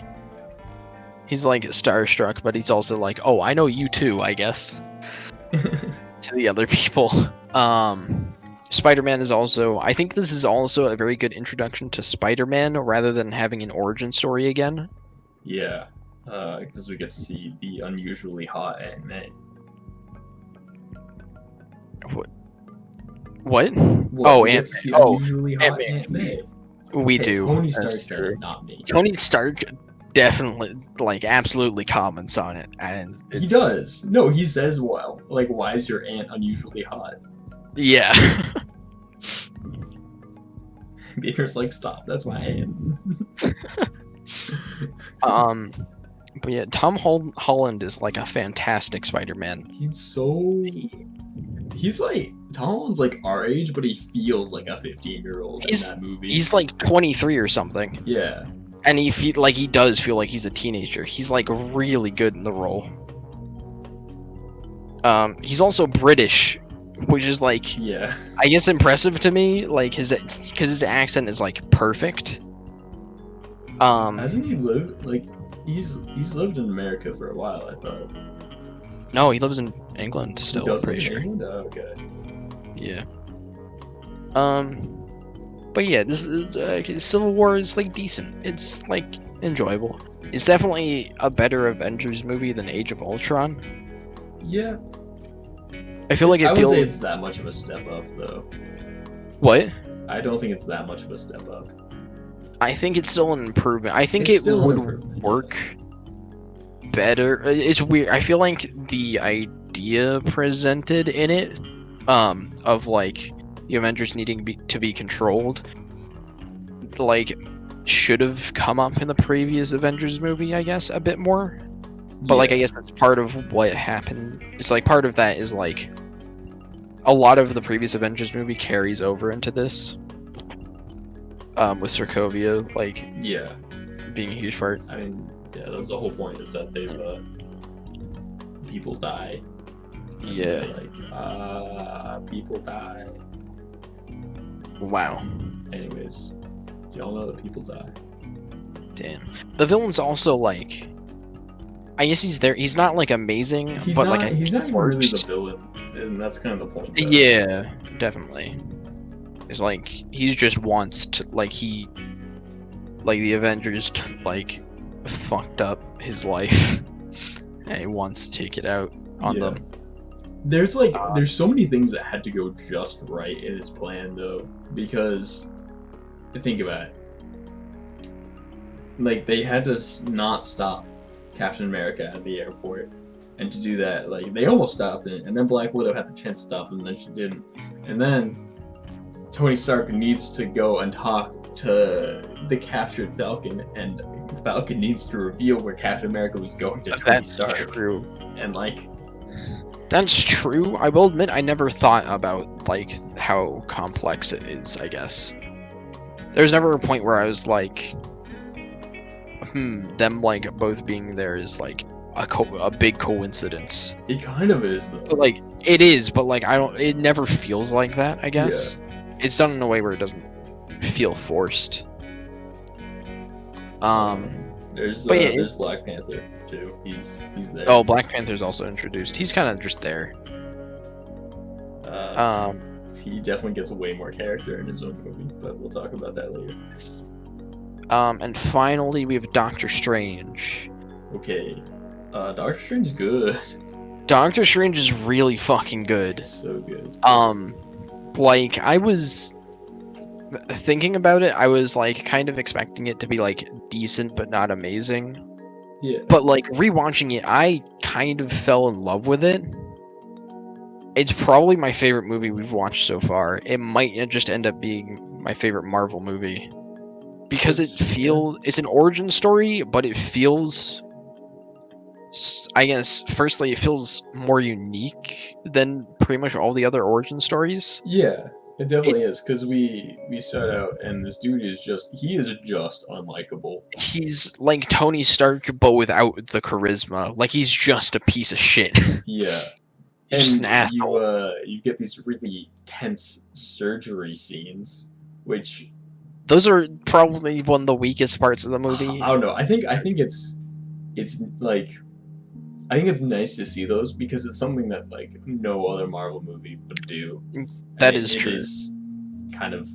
he's like starstruck, but he's also like, oh, I know you too, I guess. To the other people. Spider-Man is also, I think this is also a very good introduction to Spider-Man rather than having an origin story again. Yeah, because we get to see the unusually hot Ant-Man. What? Oh, Ant-Man. Unusually hot Ant-Man. We do. Tony Stark said it, not me. Tony Stark definitely, like, absolutely comments on it, and he does. No, he says, "Well, like, why is your aunt unusually hot?" Yeah. Peter's like, "Stop, that's my aunt." But yeah, Tom Holland is like a fantastic Spider-Man. He's like, Tom Holland's like our age, but he feels like a 15-year-old in that movie. He's like 23 or something. Yeah. And he does feel like he's a teenager. He's like really good in the role. He's also British, which is like, yeah, I guess impressive to me. Like because his accent is like perfect. Hasn't he lived like he's lived in America for a while? I thought. No, he lives in England still. He does pretty sure. England? Oh, okay. Yeah. But yeah, this is, Civil War is like decent. It's like enjoyable. It's definitely a better Avengers movie than Age of Ultron. Yeah. I feel like I would feels... say it's that much of a step up, though. What? I don't think it's that much of a step up. I think it's still an improvement. I think It's it would work yes. better. It's weird. I feel like the idea presented in it, of like the Avengers needing to be controlled, like should have come up in the previous Avengers movie, I guess, a bit more. But like, I guess that's part of what happened. It's like part of that is like a lot of the previous Avengers movie carries over into this. With Sokovia, like, being a huge part. I mean, yeah, that's the whole point, is that they've people die. Yeah. Like, people die. Wow. Anyways, y'all know that people die. Damn. The villain's also like, I guess he's there. He's not like amazing, He's but not, like he's not even really the villain, and that's kind of the point. Though. Yeah, definitely. It's like he just wants to, like, the Avengers like fucked up his life, and he wants to take it out on them. There's there's so many things that had to go just right in his plan, though, because think about it. Like, they had to not stop Captain America at the airport, and to do that, like, they almost stopped it, and then Black Widow had the chance to stop him, and then she didn't, and then Tony Stark needs to go and talk to the captured Falcon, and Falcon needs to reveal where Captain America was going to Tony Stark. That's true. And like, that's true. I will admit, I never thought about like how complex it is. I guess there's never a point where I was like, them like both being there is like a big coincidence. It kind of is, though. But, like, it is, but like it never feels like that. I guess it's done in a way where it doesn't feel forced. There's Black Panther too. He's there. Oh, Black Panther's also introduced. He's kind of just there. He definitely gets way more character in his own movie, but we'll talk about that later. And finally we have Doctor Strange. Okay, Doctor Strange is good. Doctor Strange is really fucking good. It's so good. Like, I was thinking about it, I was like kind of expecting it to be like decent but not amazing. Yeah. But like rewatching it, I kind of fell in love with it. It's probably my favorite movie we've watched so far. It might just end up being my favorite Marvel movie. Because it's an origin story, but it feels, I guess, firstly, it feels more unique than pretty much all the other origin stories. Yeah, it definitely is, because we start out and this dude is just unlikable. He's like Tony Stark, but without the charisma. Like, he's just a piece of shit. Yeah. He's just an asshole. You get these really tense surgery scenes, which... Those are probably one of the weakest parts of the movie. I don't know. I think it's like, I think it's nice to see those, because it's something that like no other Marvel movie would do. That is true. It is kind of,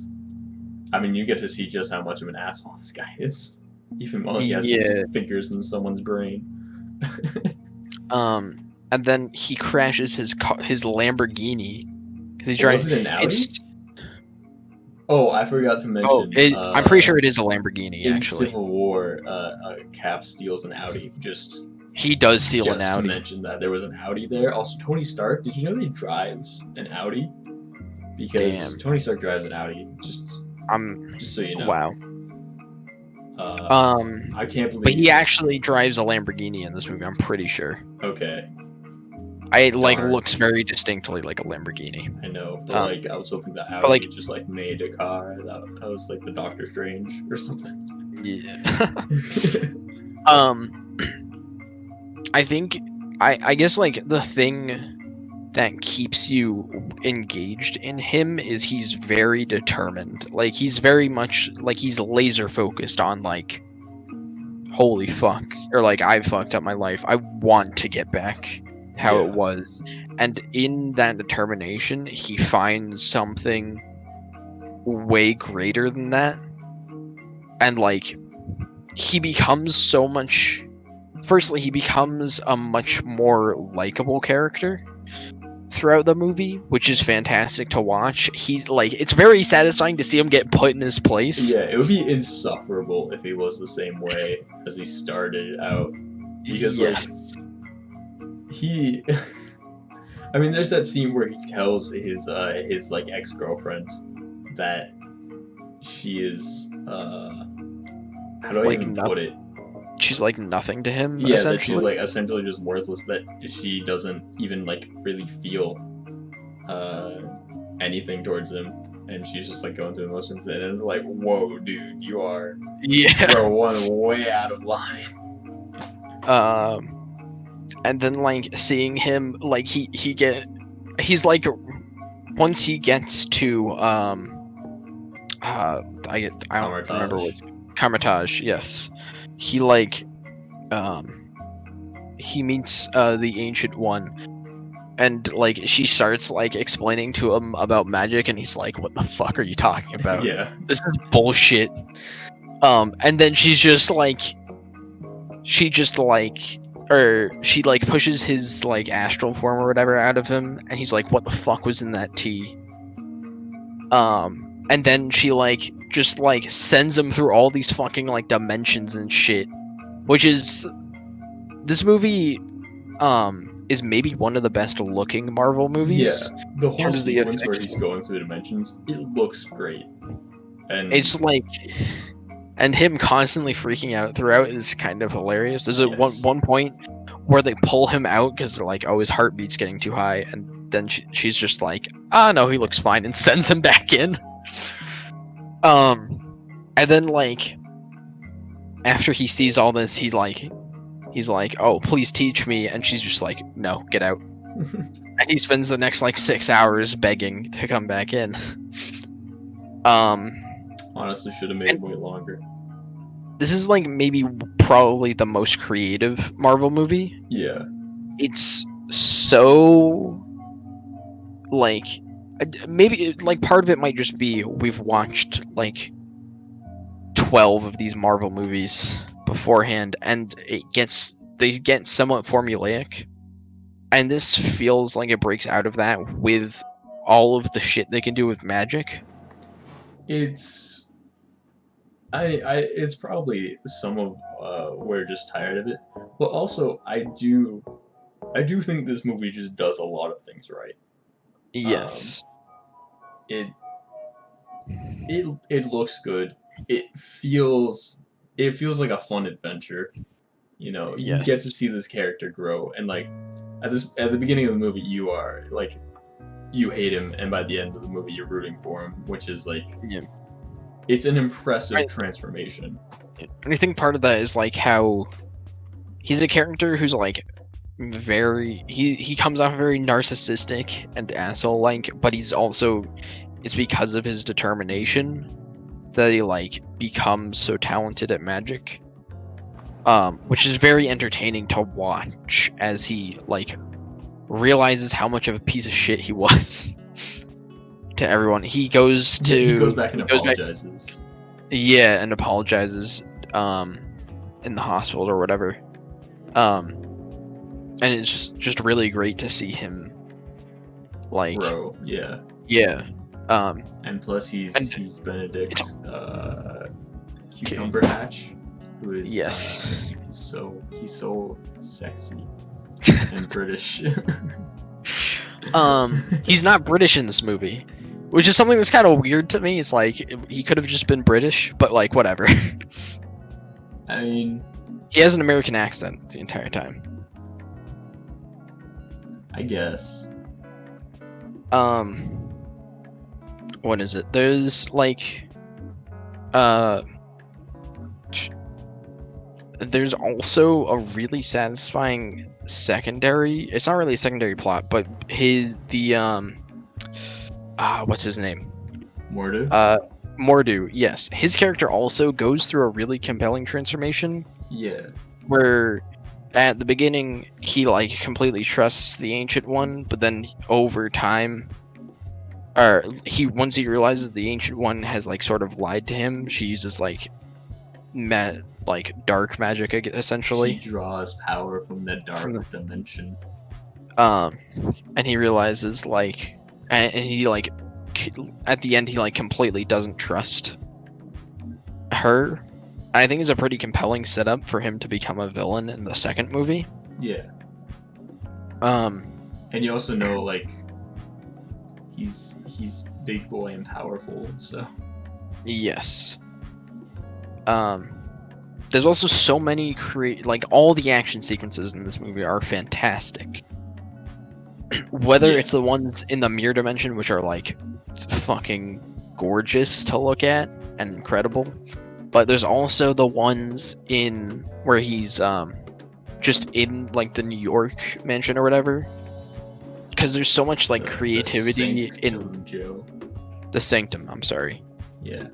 I mean, you get to see just how much of an asshole this guy is, even while he has his fingers in someone's brain. And then he crashes his Lamborghini because he's driving. Was it an Audi? Oh, I forgot to mention. I'm pretty sure it is a Lamborghini. In actually, Civil War, Cap steals an Audi. He does steal an Audi. Just to mention that there was an Audi there. Also, Tony Stark. Did you know he drives an Audi? Because Tony Stark drives an Audi. Just so you know. Wow. I can't believe. But he actually drives a Lamborghini in this movie. I'm pretty sure. Okay. It looks very distinctly like a Lamborghini. I know, but like I was hoping that Audi just like made a car that was like the Doctor Strange or something. Yeah. I think I guess like the thing that keeps you engaged in him is he's very determined. Like, he's very much like he's laser focused on like, holy fuck, or like, I fucked up my life. I want to get back how it was. And in that determination, he finds something way greater than that, and like he becomes so much. Firstly, he becomes a much more likable character throughout the movie, which is fantastic to watch. He's like, it's very satisfying to see him get put in his place. Yeah, it would be insufferable if he was the same way as he started out. Because, Yes. he. I mean, there's that scene where he tells his like ex-girlfriend that she is how do I Like even put it? She's like nothing to him. Yeah, that Essentially. she's like essentially just worthless. That she doesn't even like really feel anything towards him, and she's just like going through emotions, and it's like, whoa, dude, you are one way out of line. And then like seeing him like he's like once he gets to I don't remember what Carmitage, yes. He like he meets the Ancient One, and like she starts like explaining to him about magic, and he's like, what the fuck are you talking about? Yeah. This is bullshit. And then she pushes his like astral form or whatever out of him, and he's like, what the fuck was in that tea? And then she like just like sends him through all these fucking like dimensions and shit, which is this movie is maybe one of the best looking Marvel movies. Yeah, the whole sequence where he's going through dimensions, it looks great. And it's like, and him constantly freaking out throughout is kind of hilarious. There's one point where they pull him out because they're like, oh, his heartbeat's getting too high, and then she's just like, no, he looks fine, and sends him back in. And then like after he sees all this, he's like, oh, please teach me, and she's just like, no, get out. And he spends the next like 6 hours begging to come back in. Honestly, should have made it way longer. This is like maybe probably the most creative Marvel movie. Yeah. It's so like maybe like part of it might just be we've watched like 12 of these Marvel movies beforehand, and they get somewhat formulaic, and this feels like it breaks out of that with all of the shit they can do with magic. It's probably some of we're just tired of it, but also I do think this movie just does a lot of things right. Yes. It looks good. It feels like a fun adventure. You know, you get to see this character grow, and like at the beginning of the movie, you are like, you hate him, and by the end of the movie, you're rooting for him, which is like, it's an impressive transformation. And I think part of that is like how he's a character who's like he comes off very narcissistic and asshole like, but it's because of his determination that he like becomes so talented at magic. Which is very entertaining to watch as he like realizes how much of a piece of shit he was to everyone. He goes back and apologizes. And apologizes in the hospital or whatever. And it's just really great to see him like grow. Yeah. And plus he's Benedict's cucumber hatch, who is he's so sexy and British. He's not British in this movie, which is something that's kind of weird to me. It's like he could have just been British, but like whatever. I mean, he has an American accent the entire time, I guess. What is it? There's like there's also a really satisfying secondary, it's not really a secondary plot, but what's his name? Mordu, yes. His character also goes through a really compelling transformation. Yeah. Where at the beginning he like completely trusts the Ancient One, but then over time or once he realizes the Ancient One has like sort of lied to him, she uses like dark magic She essentially draws power from the from dark dimension. and he realizes like, and he like at the end he like completely doesn't trust her. I think it's a pretty compelling setup for him to become a villain in the second movie. Yeah. And you also know like he's big boy and powerful, so yes. There's also so many like all the action sequences in this movie are fantastic. Whether it's the ones in the mirror dimension, which are like fucking gorgeous to look at and incredible, but there's also the ones in where he's just in like the New York mansion or whatever, because there's so much like creativity in the Sanctum. I'm sorry. Yeah.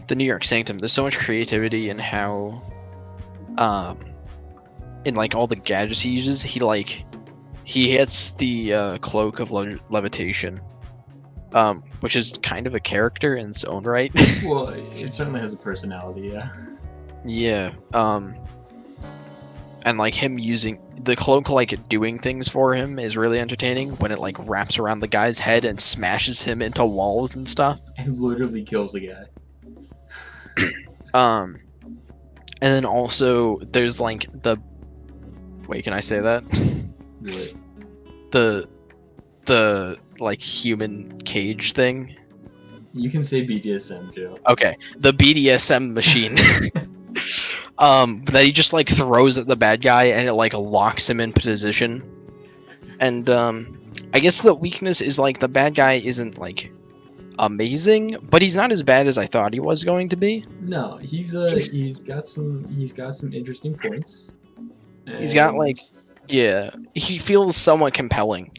The New York Sanctum. There's so much creativity in how, in like all the gadgets he uses. He hits the cloak of levitation, which is kind of a character in its own right. Well, it certainly has a personality, yeah. Yeah. And like him using the cloak, like doing things for him, is really entertaining when it like wraps around the guy's head and smashes him into walls and stuff. And literally kills the guy. And then also there's like the, wait, can I say that? What? The like human cage thing. You can say BDSM, Joe. Okay, the BDSM machine. That he just like throws at the bad guy and it like locks him in position. And I guess the weakness is like the bad guy isn't like amazing, but he's not as bad as I thought he was going to be. No, he's got some interesting points. He's got like, yeah, he feels somewhat compelling.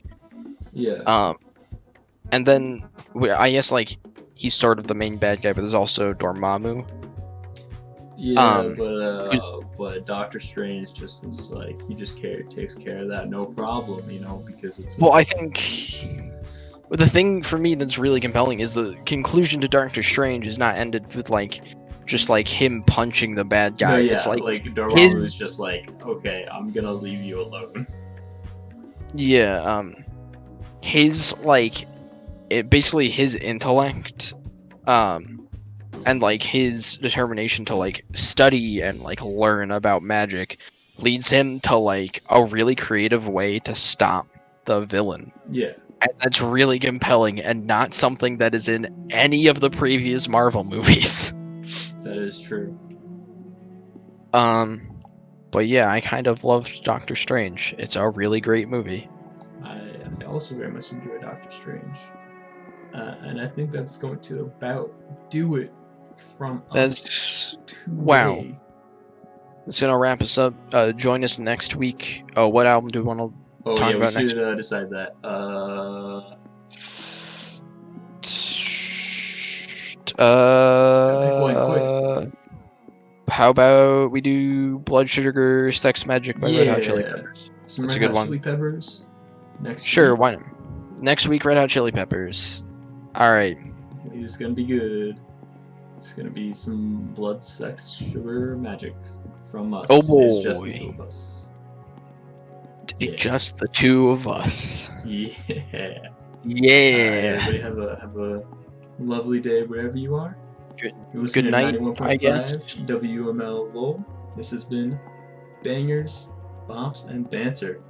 Yeah. And then I guess like he's sort of the main bad guy, but there's also Dormammu. Yeah, but Doctor Strange just is like he just takes care of that, no problem, you know, because it's. Well, I think the thing for me that's really compelling is the conclusion to Doctor Strange is not ended with like just like him punching the bad guy. No, yeah, it's like Dormammu is just like, okay, I'm gonna leave you alone. Yeah, his like basically his intellect, and like his determination to like study and like learn about magic leads him to like a really creative way to stop the villain. Yeah. And that's really compelling and not something that is in any of the previous Marvel movies. That is true. But yeah, I kind of loved Doctor Strange. It's a really great movie. I also very much enjoy Doctor Strange. And I think that's going to about do it from us today. Wow. It's gonna wrap us up. Join us next week. What album do we want to talk about next? We should decide that. Pick one quick. How about we do Blood Sugar Sex Magic by Red Hot Chili Peppers? That's a good one. Chili Peppers. Next week. Why not? Next week, Red Hot Chili Peppers. All right. It's gonna be good. It's gonna be some blood, sex, sugar, magic from us. Oh boy! It's just the two of us. It's just the two of us. Yeah. Yeah. Everybody have a lovely day wherever you are. Good night, I guess. WML Lowell. This has been Bangers, Bops, and Banter.